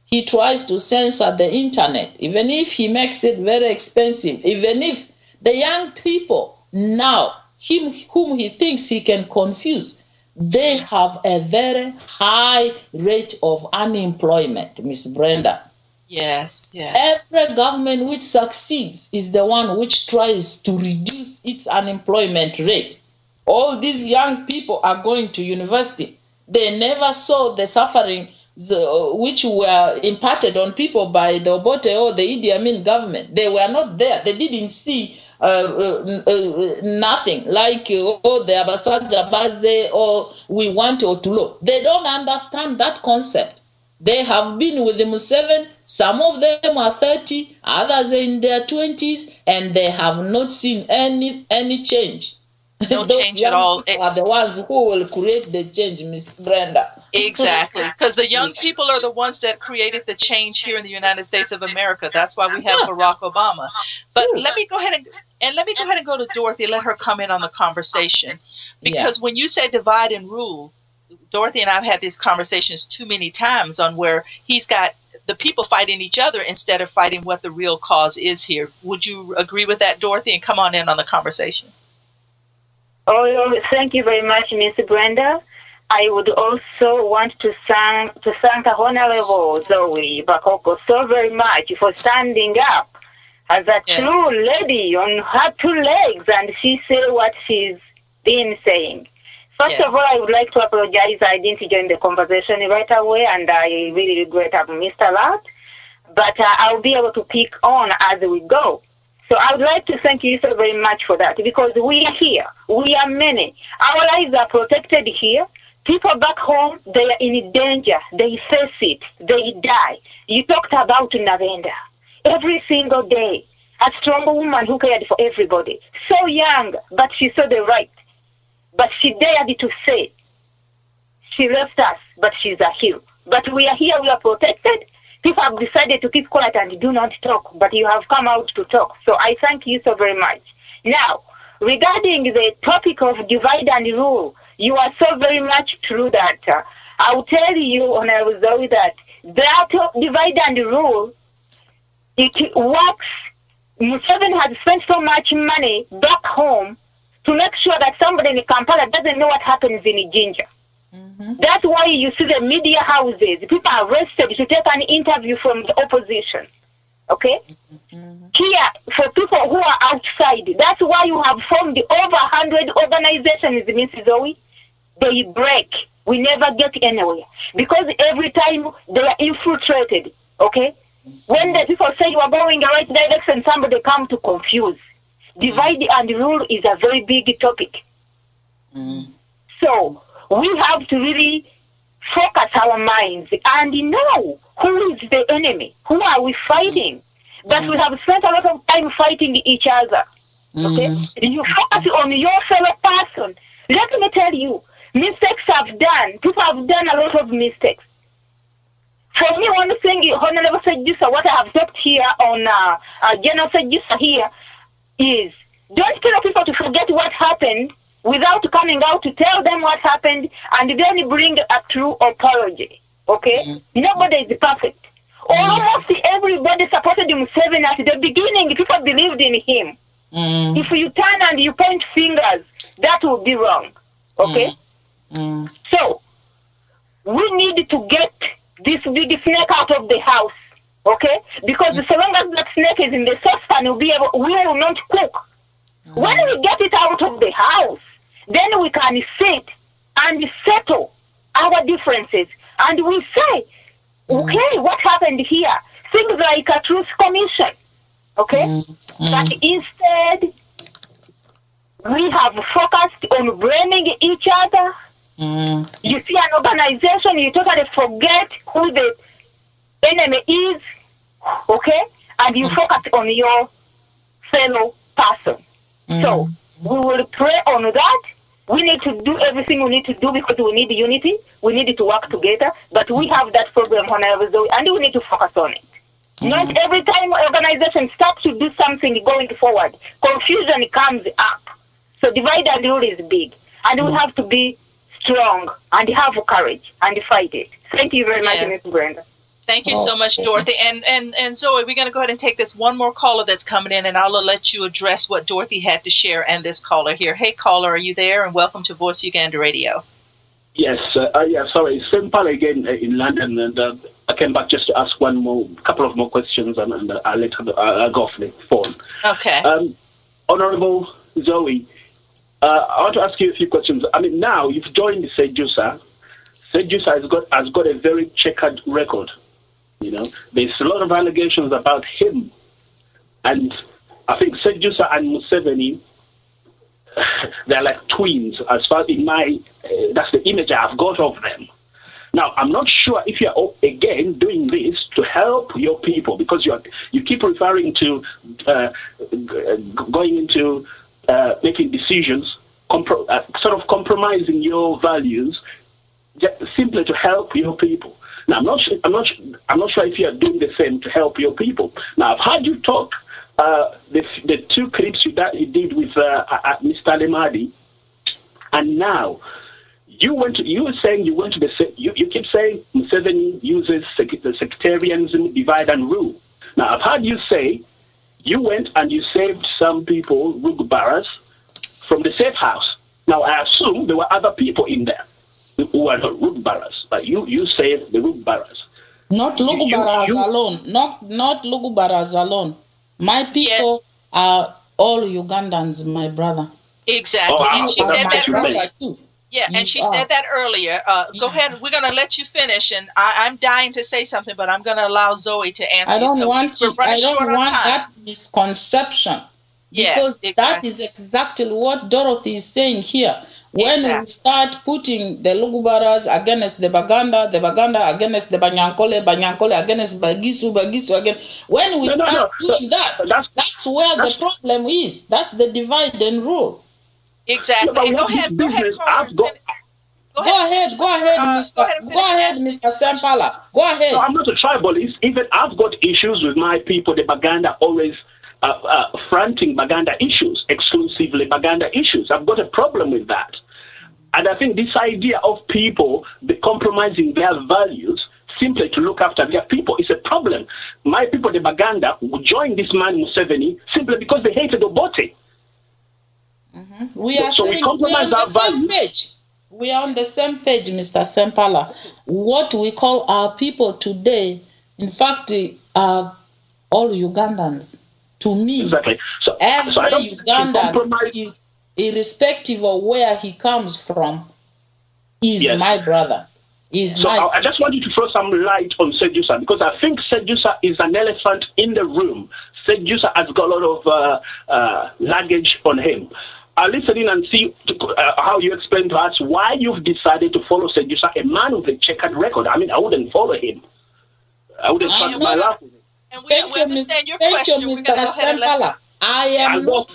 he tries to censor the internet, even if he makes it very expensive, even if the young people now, whom he thinks he can confuse, they have a very high rate of unemployment, Miss Brenda. Yes. Every government which succeeds is the one which tries to reduce its unemployment rate. All these young people are going to university. They never saw the suffering which were imparted on people by the Obote or the Idi Amin government. They were not there. They didn't see nothing like the Abasaja Baze or we want Otulo. They don't understand that concept. They have been with the MUSEVEN. Some of them are 30, others are in their 20s, and they have not seen any change. No Those change at all. Are the ones who will create the change, Miss Brenda. Exactly, because the young people are the ones that created the change here in the United States of America. That's why we have Barack Obama. But let me go ahead and go to Dorothy and let her come in on the conversation. Because when you say divide and rule, Dorothy and I have had these conversations too many times on where he's got the people fighting each other instead of fighting what the real cause is here. Would you agree with that, Dorothy? And come on in on the conversation. Oh, thank you very much, Miss Brenda. I would also want to thank Honorable Zoe Bakoko so very much for standing up as a true lady on her two legs, and she said what she's been saying. First of all, I would like to apologize. I didn't join the conversation right away, and I really regret I've missed a lot. But I'll be able to pick on as we go. So I would like to thank you so very much for that, because we are here. We are many. Our lives are protected here. People back home, they are in danger. They face it. They die. You talked about Navenda. Every single day, a strong woman who cared for everybody. So young, but she saw the right. But she dared to say, she left us, but she's a hero. But we are here, we are protected. People have decided to keep quiet and do not talk, but you have come out to talk. So I thank you so very much. Now, regarding the topic of divide and rule, you are so very much true that I'll tell you, Honorable Zoe, that divide and rule, it works. MUSEVEN has spent so much money back home to make sure that somebody in Kampala doesn't know what happens in Jinja. That's why you see the media houses, people are arrested to take an interview from the opposition. Okay? Here, for people who are outside, that's why you have formed over 100 organizations, Mrs. Zoe. They break. We never get anywhere. Because every time they are infiltrated, okay? When the people say you are going the right direction, somebody come to confuse. Divide and rule is a very big topic. So, we have to really focus our minds and know who is the enemy, who are we fighting. But we have spent a lot of time fighting each other. Okay? You focus on your fellow person. Let me tell you, mistakes have done. People have done a lot of mistakes. For me, one thing Honorable Sejusa, what I have talked here on General Sejusa here is, don't tell people to forget what happened without coming out to tell them what happened and then bring a true apology. Okay? Nobody is perfect. Almost everybody supported Museveni at the beginning. People believed in him. If you turn and you point fingers, that would be wrong. Okay? So, we need to get this big snake out of the house. Okay? Because so long as that snake is in the saucepan, we will not cook. When we get it out of the house, then we can sit and settle our differences. And we say, okay, what happened here? Things like a truth commission. Okay? But instead, we have focused on blaming each other. You see an organization, you totally forget who the enemy is. Okay? And you focus on your fellow person. So, we will pray on that. We need to do everything we need to do because we need unity. We need to work together. But we have that problem, Honorable Zoe, and we need to focus on it. Not every time organization starts to do something going forward, confusion comes up. So divide and rule is big. And we have to be strong and have courage and fight it. Thank you very much, Ms. Brenda. Thank you so much, Dorothy. And Zoe, we're going to go ahead and take this one more caller that's coming in, and I'll let you address what Dorothy had to share and this caller here. Hey, caller, are you there? And welcome to Voice Uganda Radio. Yes, sorry, Simple again in London, and I came back just to ask couple of more questions, and I'll go off the phone. Okay. Honorable Zoe, I want to ask you a few questions. I mean, now you've joined Sejusa. Sejusa has got a very checkered record. You know, there's a lot of allegations about him, and I think Sejusa and Museveni, they're like twins. As far as that's the image I've got of them. Now, I'm not sure if you're again doing this to help your people, because you keep referring to going into making decisions, sort of compromising your values, just simply to help your people. Now, I'm not sure if you are doing the same to help your people. Now, I've heard you talk the two clips you did with Mr. Lemadi, and now you were saying you went to you keep saying Museveni uses the sectarianism, divide and rule. Now, I've heard you say you went and you saved some people, Rugbaras, from the safe house. Now, I assume there were other people in there who are not Rugbaras, but you saved the Rugbaras. Not Lugubaras alone. Not Lugubaras alone. My people are all Ugandans, my brother. Exactly. And she said that earlier too. Yeah, and she said that earlier. Go ahead. We're going to let you finish, and I'm dying to say something, but I'm going to allow Zoe to answer. I don't want that misconception, because that is exactly what Dorothy is saying here. When we start putting the Lugubaras against the Baganda against the Banyankole against Bagisu again, when we start doing that's where the problem is. That's the divide and rule. Exactly. Go ahead. Go ahead, Mr. Sampala. Go ahead. No, I'm not a tribalist. Even I've got issues with my people. The Baganda always fronting Baganda issues, exclusively Baganda issues. I've got a problem with that. And I think this idea of people compromising their values simply to look after their people is a problem. My people, the Baganda, would join this man Museveni simply because they hated Obote. We are on the same page. We are on the same page, Mr. Sempala. What we call our people today, in fact, are all Ugandans. To me, exactly. Every Ugandan, irrespective of where he comes from, is my brother. I just want you to throw some light on Sejusa, because I think Sejusa is an elephant in the room. Sejusa has got a lot of luggage on him. I'll listen in and see how you explain to us why you've decided to follow Sejusa, a man with a checkered record. I mean, I wouldn't follow him. I wouldn't start my life with him. And we understand your question. We're going to go ahead and let I am not...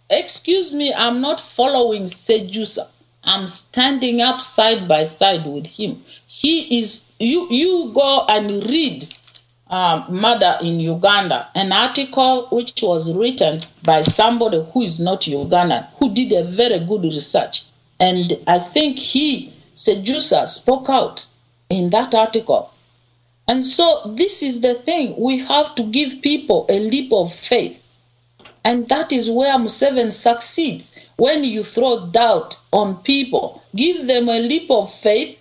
Excuse me, I'm not following Sejusa. I'm standing up side by side with him. He is... You go and read murder in Uganda, an article which was written by somebody who is not Ugandan, who did a very good research. And I think Sejusa, spoke out in that article. And so this is the thing. We have to give people a leap of faith. And that is where Museveni succeeds. When you throw doubt on people, give them a leap of faith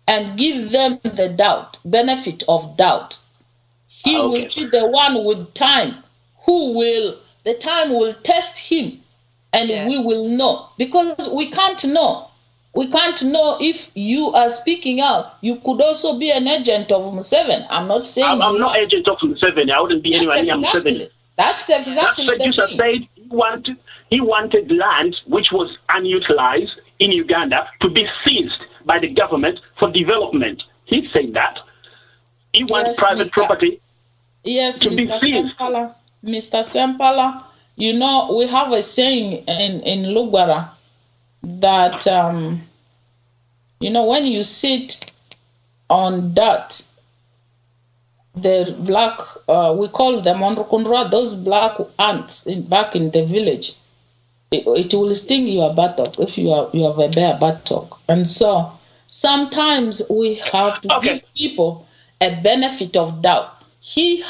and give them the benefit of doubt. He will be the one with time the time will test him, and we will know. Because we can't know. We can't know if you are speaking out. You could also be an agent of Museveni. I'm not saying I'm not agent of Museveni. I wouldn't be anywhere near Museveni. That's exactly the thing. Said he wanted land which was unutilized in Uganda to be seized by the government for development. He said that. He wants private property to be seized. Mr. Sempala, you know, we have a saying in Lugara that, you know, when you sit on dirt, the black, we call them onrukundra, those black ants back in the village, it will sting your buttock if you have a bare buttock. And so sometimes we have to give people a benefit of doubt. He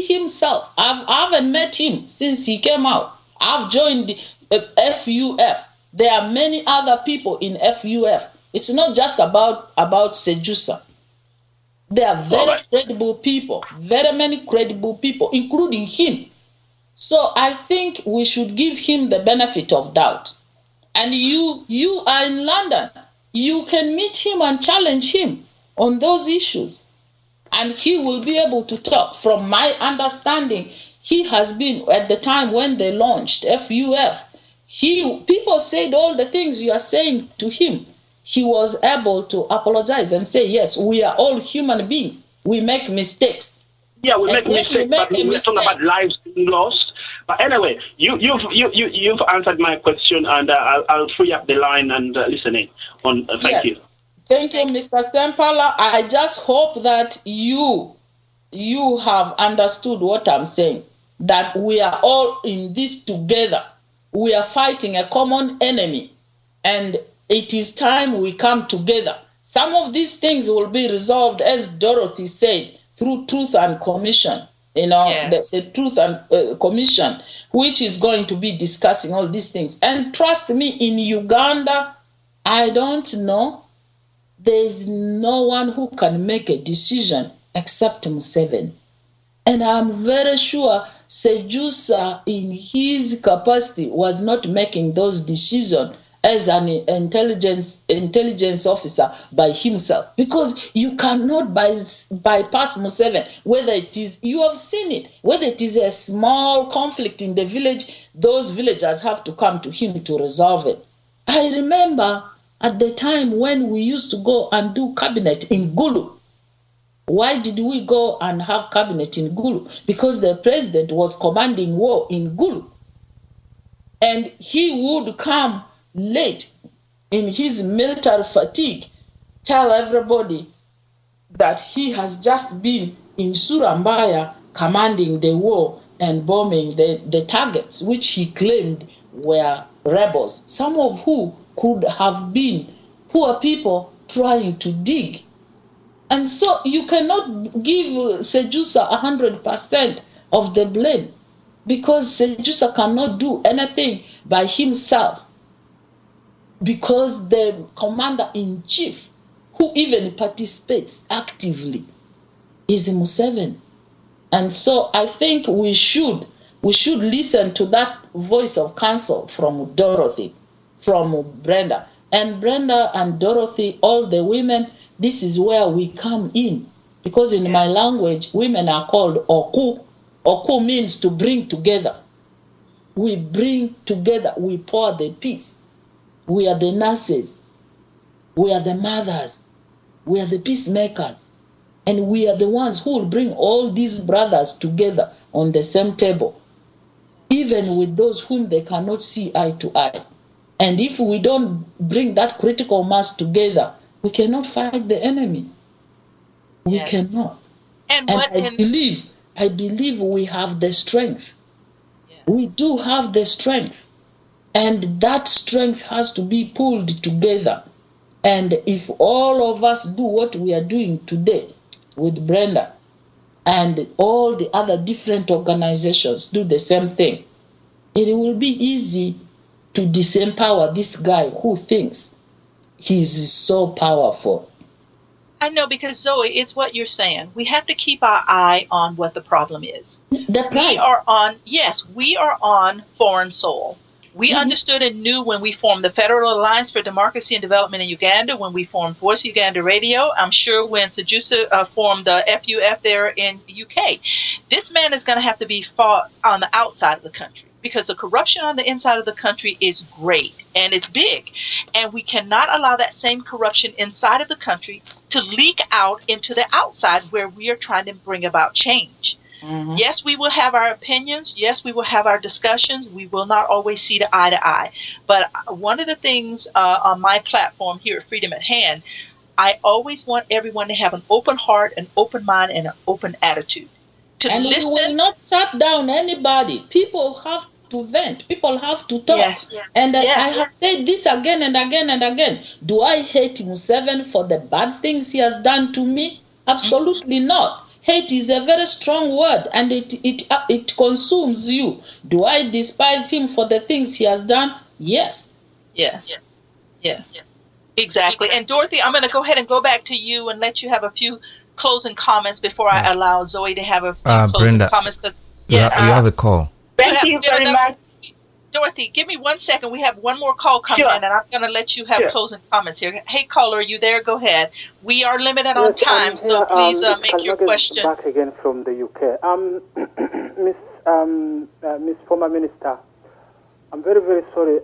himself, I haven't met him since he came out. I've joined FUF. There are many other people in FUF. It's not just about Sejusa. There are very credible people, very many credible people, including him. So I think we should give him the benefit of doubt. And you are in London. You can meet him and challenge him on those issues. And he will be able to talk. From my understanding, he has been, at the time when they launched FUF, people said all the things you are saying to him. He was able to apologize and say, yes, we are all human beings. We make mistakes. Yeah, we make mistakes, but we're talking about lives being lost. But anyway, you've answered my question, and I'll free up the line and listening. Thank you. Thank you, Mr. Sempala. I just hope that you have understood what I'm saying, that we are all in this together. We are fighting a common enemy, and it is time we come together. Some of these things will be resolved, as Dorothy said, through Truth and Commission. You know, the Truth and Commission, which is going to be discussing all these things. And trust me, in Uganda, I don't know. There is no one who can make a decision except Museveni. And I'm very sure Sejusa, in his capacity, was not making those decisions as an intelligence officer by himself. Because you cannot bypass Museveni, whether it is, you have seen it, whether it is a small conflict in the village, those villagers have to come to him to resolve it. I remember at the time when we used to go and do cabinet in Gulu. Why did we go and have cabinet in Gulu? Because the president was commanding war in Gulu. And he would come late in his military fatigue, tell everybody that he has just been in Surambaya commanding the war and bombing the targets, which he claimed were rebels, some of who could have been poor people trying to dig. And so you cannot give Sejusa 100% of the blame, because Sejusa cannot do anything by himself, because the commander-in-chief, who even participates actively, is Museveni. And so I think we should listen to that voice of counsel from Dorothy, from Brenda. And Brenda and Dorothy, all the women, this is where we come in. Because in my language, women are called Oku. Oku means to bring together. We bring together, we pour the peace. We are the nurses. We are the mothers. We are the peacemakers. And we are the ones who will bring all these brothers together on the same table, even with those whom they cannot see eye to eye. And if we don't bring that critical mass together, we cannot fight the enemy. We cannot. And I believe we have the strength. Yes. We do have the strength. And that strength has to be pulled together. And if all of us do what we are doing today with Brenda, and all the other different organizations do the same thing, it will be easy to disempower this guy who thinks he's so powerful. I know, because Zoe, it's what you're saying. We have to keep our eye on what the problem is. We are on foreign soil. We understood and knew when we formed the Federal Alliance for Democracy and Development in Uganda, when we formed Voice Uganda Radio. I'm sure when Sejusa formed the FUF there in UK. This man is going to have to be fought on the outside of the country, because the corruption on the inside of the country is great and it's big. And we cannot allow that same corruption inside of the country to leak out into the outside, where we are trying to bring about change. Mm-hmm. Yes, we will have our opinions. Yes, we will have our discussions. We will not always see eye to eye. But one of the things on my platform here at Freedom at Hand, I always want everyone to have an open heart, an open mind, and an open attitude. And listen. We will not shut down anybody. People have to vent. People have to talk. Yes. And I have said this again and again and again. Do I hate MUSEVEN for the bad things he has done to me? Absolutely not. Hate is a very strong word, and it consumes you. Do I despise him for the things he has done? Yes. Yes. Exactly. And Dorothy, I'm going to go ahead and go back to you and let you have a few closing comments before I allow Zoe to have a few closing Brenda, comments. you have a call. Thank you very much. Dorothy, give me 1 second. We have one more call coming in, and I'm going to let you have closing comments here. Hey, caller, are you there? Go ahead. We are limited on time, so please make your question. Back again from the UK. Miss Former Minister, I'm very, very sorry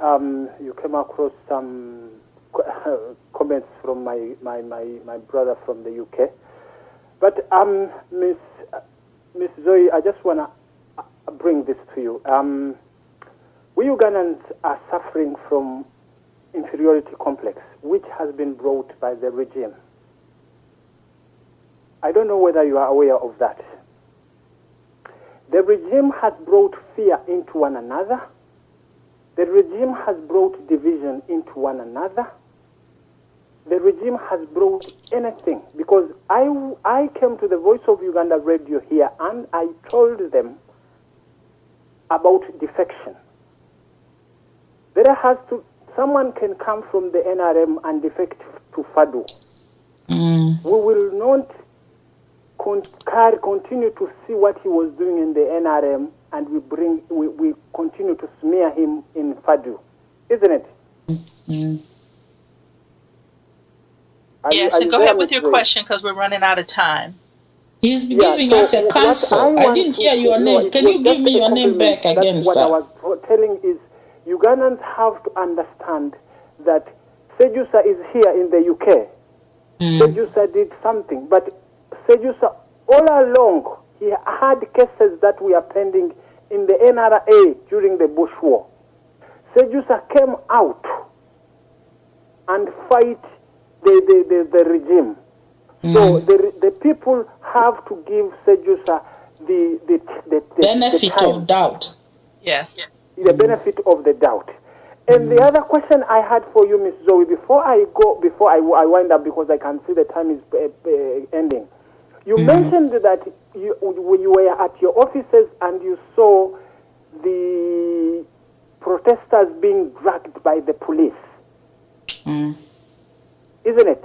you came across some comments from my brother from the UK. But, Miss Zoe, I just want to bring this to you. We Ugandans are suffering from inferiority complex, which has been brought by the regime. I don't know whether you are aware of that. The regime has brought fear into one another. The regime has brought division into one another. The regime has brought anything, because I came to the Voice of Uganda radio here and I told them about defection. Someone can come from the NRM and defect to FADU. We will not continue to see what he was doing in the NRM, and we continue to smear him in FADU, isn't it? Yes, and go ahead with your question, because we're running out of time. He's giving us a counsel. I didn't hear your name. Can you give me your name back again, sir? What I was telling is, Ugandans have to understand that Sejusa is here in the UK. Sejusa did something, but Sejusa, all along, he had cases that were pending in the NRA during the Bush War. Sejusa came out and fight the regime. So the people have to give Sejusa the benefit of doubt. Yes. The benefit of the doubt. And the other question I had for you, Miss Zoe, before I wind up, because I can see the time is ending. You mentioned that you were at your offices and you saw the protesters being dragged by the police. Isn't it?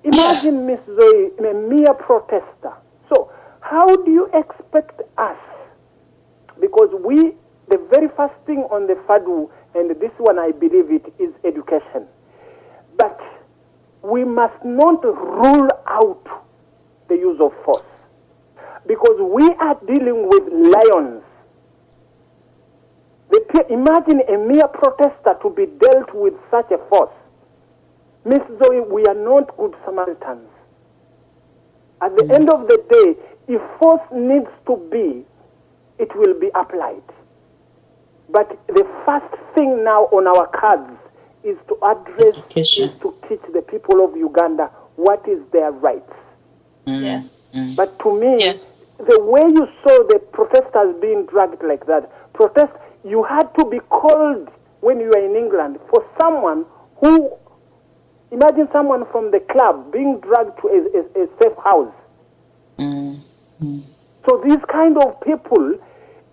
Imagine, Miss Zoe, a mere protester. So how do you expect us? Because the very first thing on the FADU, and this one I believe it, is education. But we must not rule out the use of force, because we are dealing with lions. Imagine a mere protester to be dealt with such a force. Miss Zoe, we are not good Samaritans. At the end of the day, if force needs to be, it will be applied. But the first thing now on our cards is to address, is to teach the people of Uganda what is their rights. Yes. But to me, the way you saw the protesters being dragged like that, you had to be called when you were in England for someone who, imagine someone from the club being dragged to a safe house. So these kind of people,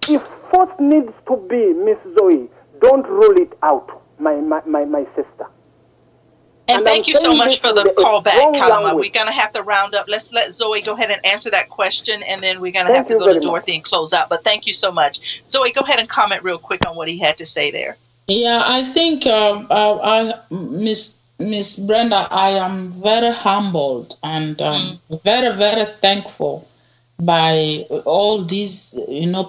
if force needs to be, Miss Zoe, don't rule it out, my sister. And thank you so much for the call back, Kalama. We're going to have to round up. Let's let Zoe go ahead and answer that question, and then we're going to have to go to Dorothy and close out. But thank you so much. Zoe, go ahead and comment real quick on what he had to say there. Yeah, I think, Miss Brenda, I am very humbled and very, very thankful by all these,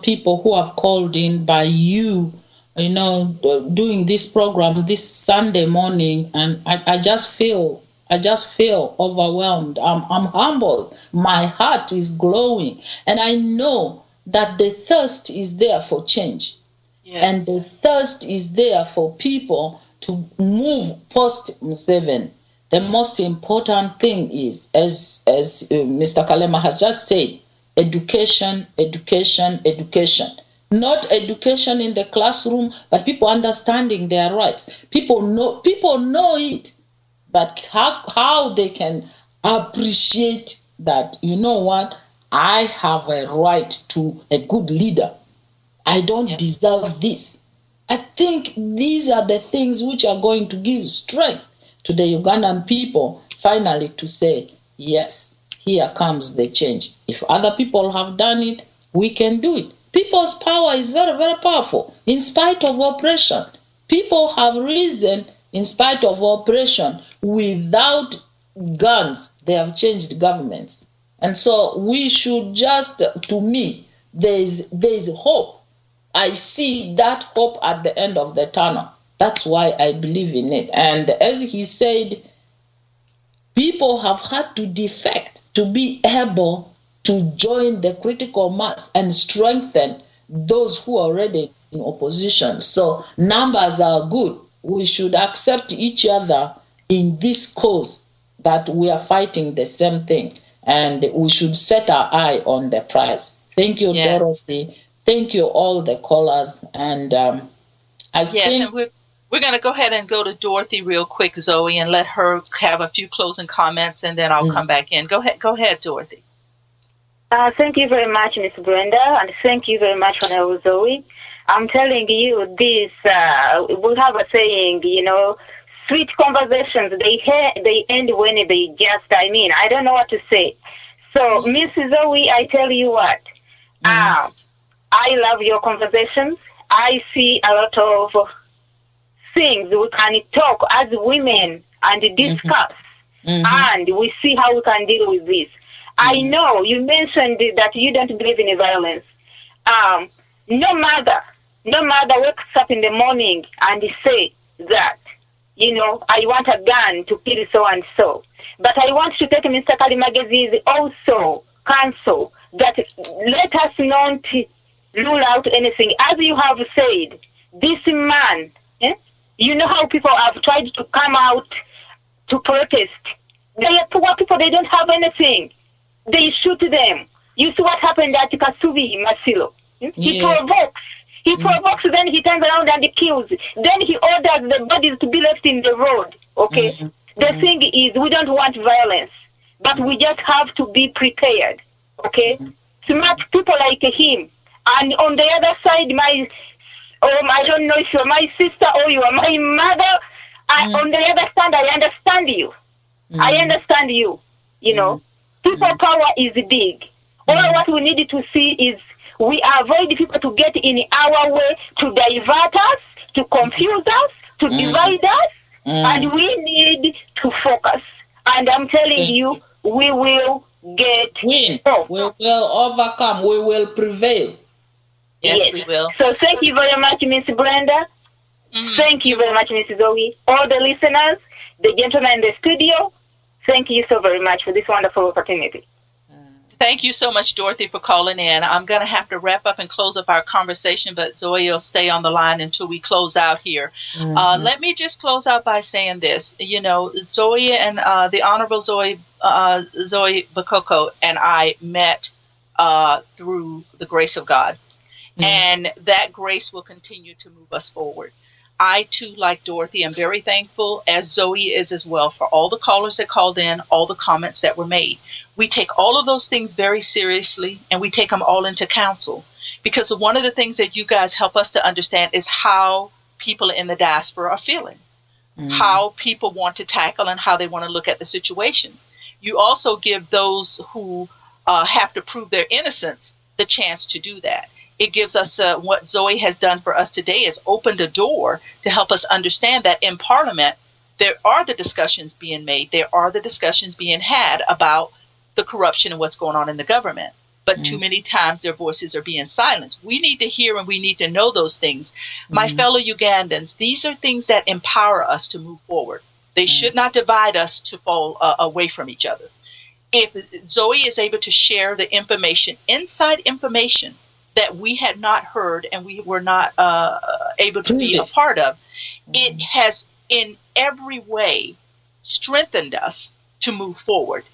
people who have called in, by you, doing this program this Sunday morning, and I just feel overwhelmed. I'm humbled. My heart is glowing, and I know that the thirst is there for change. Yes. And the thirst is there for people to move post MUSEVEN. The most important thing is, as Mr. Kalema has just said, education. Not education in the classroom, but people understanding their rights. People know it, but how they can appreciate that, I have a right to a good leader. I don't deserve this. I think these are the things which are going to give strength to the Ugandan people finally to say, yes, here comes the change. If other people have done it, we can do it. People's power is very, very powerful. In spite of oppression, people have risen in spite of oppression. Without guns, they have changed governments. And so we should just, to me, there is hope. I see that hope at the end of the tunnel. That's why I believe in it. And as he said, people have had to defect to be able to join the critical mass and strengthen those who are already in opposition. So numbers are good. We should accept each other in this cause that we are fighting the same thing. And we should set our eye on the prize. Thank you, Dorothy. Thank you, all the callers. And I think... And we're going to go ahead and go to Dorothy real quick, Zoe, and let her have a few closing comments, and then I'll come back in. Go ahead, Dorothy. Thank you very much, Miss Brenda, and thank you very much, Honorable Zoe. I'm telling you this, we have a saying, sweet conversations, they end when they just, I don't know what to say. So, Miss Zoe, I tell you what, I love your conversations. I see a lot of things we can talk as women and discuss, and we see how we can deal with this. I know you mentioned that you don't believe in violence. No mother wakes up in the morning and say that, I want a gun to kill so-and-so. But I want to take Mr. Kalimagezi also counsel that let us not rule out anything. As you have said, this man, you know how people have tried to come out to protest. They are poor people, they don't have anything. They shoot them. You see what happened at Kasubi, Masilo. He provokes. Then he turns around and kills. Then he orders the bodies to be left in the road. Okay? The thing is, we don't want violence, but we just have to be prepared. Okay? Smart people like him. And on the other side, I don't know if you're my sister or you are my mother. On the other side, I understand you. I understand you. People power is big. All what we need to see is we avoid people to get in our way, to divert us, to confuse us, to divide us, and we need to focus. And I'm telling you, we will win. We will overcome. We will prevail. Yes, we will. So thank you very much, Miss Brenda. Thank you very much, Miss Zoe. All the listeners, the gentlemen in the studio, thank you so very much for this wonderful opportunity. Thank you so much, Dorothy, for calling in. I'm going to have to wrap up and close up our conversation, but Zoe will stay on the line until we close out here. Let me just close out by saying this. Zoe and the Honorable Zoe Zoe Bakoko and I met through the grace of God. And that grace will continue to move us forward. I, too, like Dorothy, am very thankful, as Zoe is as well, for all the callers that called in, all the comments that were made. We take all of those things very seriously, and we take them all into counsel. Because one of the things that you guys help us to understand is how people in the diaspora are feeling, how people want to tackle and how they want to look at the situations. You also give those who have to prove their innocence the chance to do that. It gives us what Zoe has done for us today is opened a door to help us understand that in Parliament, there are the discussions being made. There are the discussions being had about the corruption and what's going on in the government. But too many times their voices are being silenced. We need to hear and we need to know those things. My fellow Ugandans, these are things that empower us to move forward. They should not divide us to fall away from each other. If Zoe is able to share the information, inside information, that we had not heard and we were not able to be a part of, it has in every way strengthened us to move forward.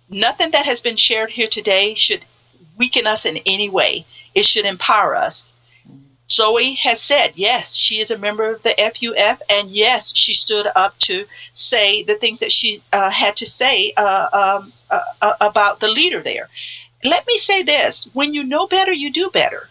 Nothing that has been shared here today should weaken us in any way. It should empower us. Zoe has said, yes, she is a member of the FUF, and yes, she stood up to say the things that she had to say about the leader there. Let me say this. When you know better, you do better.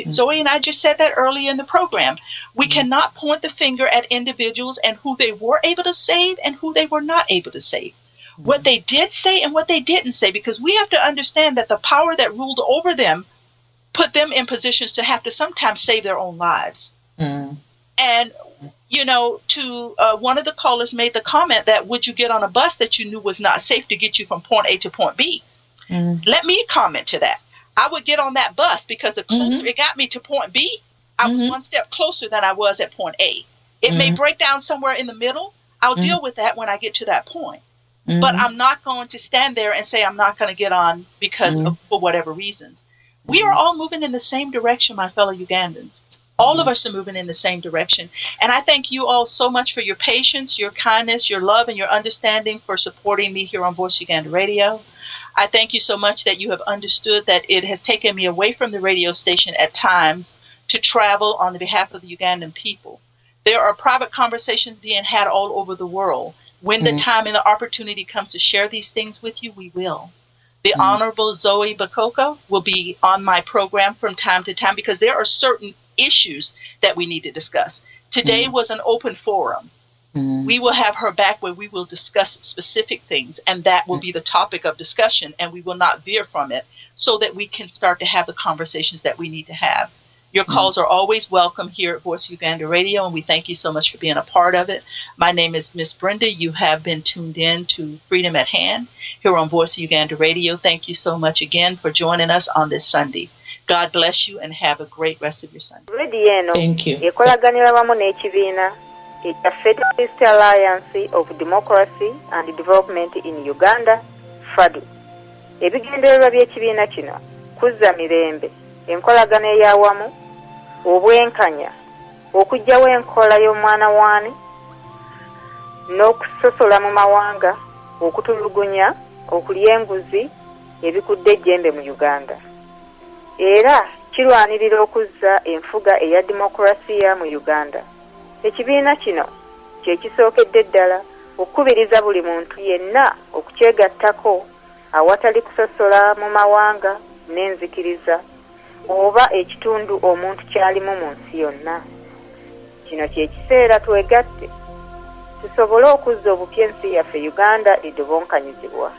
Zoe and I just said that earlier in the program. We cannot point the finger at individuals and who they were able to save and who they were not able to save. What they did say and what they didn't say, because we have to understand that the power that ruled over them put them in positions to have to sometimes save their own lives. And, you know, to one of the callers made the comment that would you get on a bus that you knew was not safe to get you from point A to point B? Let me comment to that. I would get on that bus because the closer it got me to point B, I was one step closer than I was at point A. It may break down somewhere in the middle. I'll deal with that when I get to that point. But I'm not going to stand there and say I'm not going to get on because of, for whatever reasons. We are all moving in the same direction, my fellow Ugandans. All of us are moving in the same direction. And I thank you all so much for your patience, your kindness, your love, and your understanding for supporting me here on Voice Uganda Radio. I thank you so much that you have understood that it has taken me away from the radio station at times to travel on the behalf of the Ugandan people. There are private conversations being had all over the world. When the time and the opportunity comes to share these things with you, we will. The Honorable Zoe Bakoko will be on my program from time to time because there are certain issues that we need to discuss. Today was an open forum. We will have her back where we will discuss specific things, and that will be the topic of discussion, and we will not veer from it so that we can start to have the conversations that we need to have. Your calls are always welcome here at Voice Uganda Radio, and we thank you so much for being a part of it. My name is Miss Brenda. You have been tuned in to Freedom at Hand here on Voice Uganda Radio. Thank you so much again for joining us on this Sunday. God bless you and have a great rest of your Sunday. Thank you. The Federalist Alliance of Democracy and Development in Uganda, FADU. Ebigendererwa by'ekibiina kino kuzza mirembe, enkolagana ey'awamu, obwenkanya, okuggyawo enkola y'omwana waani, n'okusosola mu mawanga, okutulugunya, okulya enguzi, ebikudde ejjembe mu Uganda. Era kirwanirira okuzza enfuga eya demokrasiya mu Uganda. Ekibiina kino kye kisookedde ddala okukubiriza buli muntu yenna okukyegattako awatali kusosola mu mawanga n'enzikiriza oba ekitundu omuntu kyalimu mu nsi yonna. Kino kye kiseera twegatte tusobole okuzza obupya ensi yaffe Uganda edobonkanyizibwa.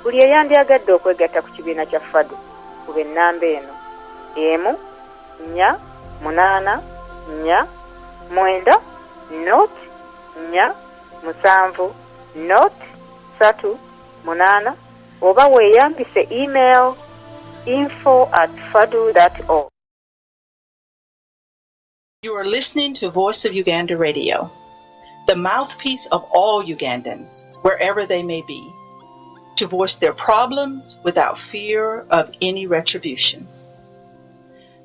Buli eyandyagadde okwegatta ku kibiina kya FADU kuba ennamba eno 1-4-8-4 not 4-7 not 3-8 oba weeyambise email info@fadu.org. You are listening to Voice of Uganda Radio, the mouthpiece of all Ugandans, wherever they may be, to voice their problems without fear of any retribution.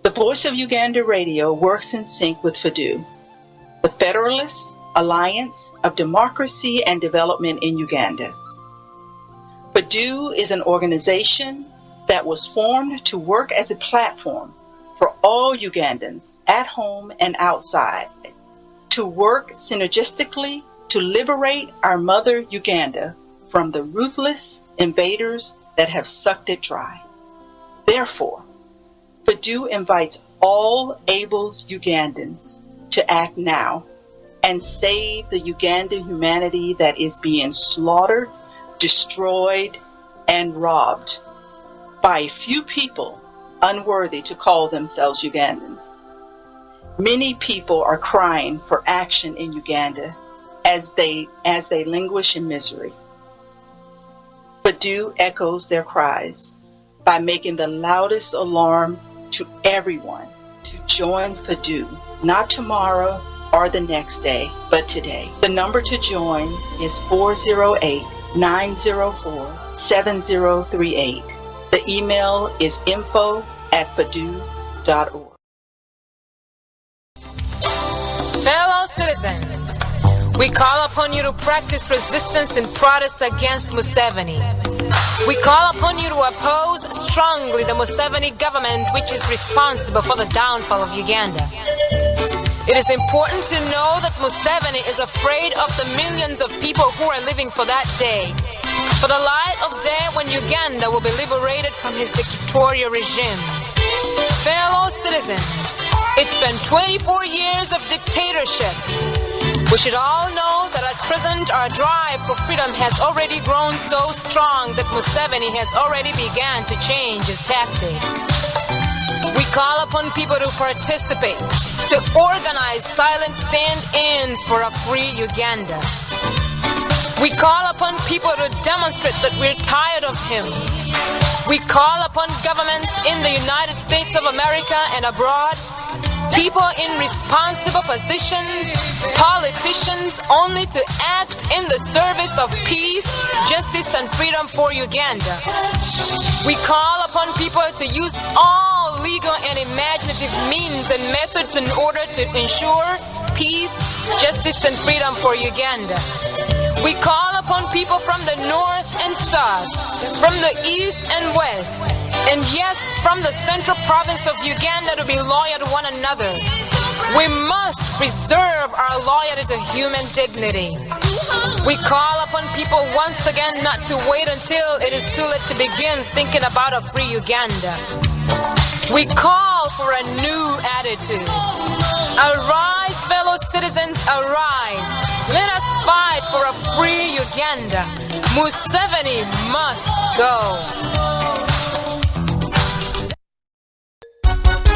The Voice of Uganda Radio works in sync with FADU, the Federalist Alliance of Democracy and Development in Uganda. Vour is an organization that was formed to work as a platform for all Ugandans at home and outside, to work synergistically to liberate our mother Uganda from the ruthless invaders that have sucked it dry. Therefore, Vour invites all able Ugandans to act now and save the Ugandan humanity that is being slaughtered, destroyed, and robbed by a few people unworthy to call themselves Ugandans. Many people are crying for action in Uganda as they languish in misery. Vour echoes their cries by making the loudest alarm to everyone to join Vour, not tomorrow or the next day, but today. The number to join is 408-904-7038. The email is info@vour.org. Fellow citizens, we call upon you to practice resistance and protest against Museveni. We call upon you to oppose strongly the Museveni government, which is responsible for the downfall of Uganda. It is important to know that Museveni is afraid of the millions of people who are living for that day, for the light of day when Uganda will be liberated from his dictatorial regime. Fellow citizens, it's been 24 years of dictatorship. We should all know that at present our drive for freedom has already grown so strong that Museveni has already begun to change his tactics. We call upon people to participate, to organize silent stand-ins for a free Uganda. We call upon people to demonstrate that we're tired of him. We call upon governments in the United States of America and abroad, people in responsible positions, politicians, only to act in the service of peace, justice, and freedom for Uganda. We call upon people to use all legal and imaginative means and methods in order to ensure peace, justice, and freedom for Uganda. We call upon people from the north and south, from the east and west, and yes, from the central province of Uganda to be loyal to one another. We must preserve our loyalty to human dignity. We call upon people once again not to wait until it is too late to begin thinking about a free Uganda. We call for a new attitude. Arise, fellow citizens, arise. Let us fight for a free Uganda. Museveni must go.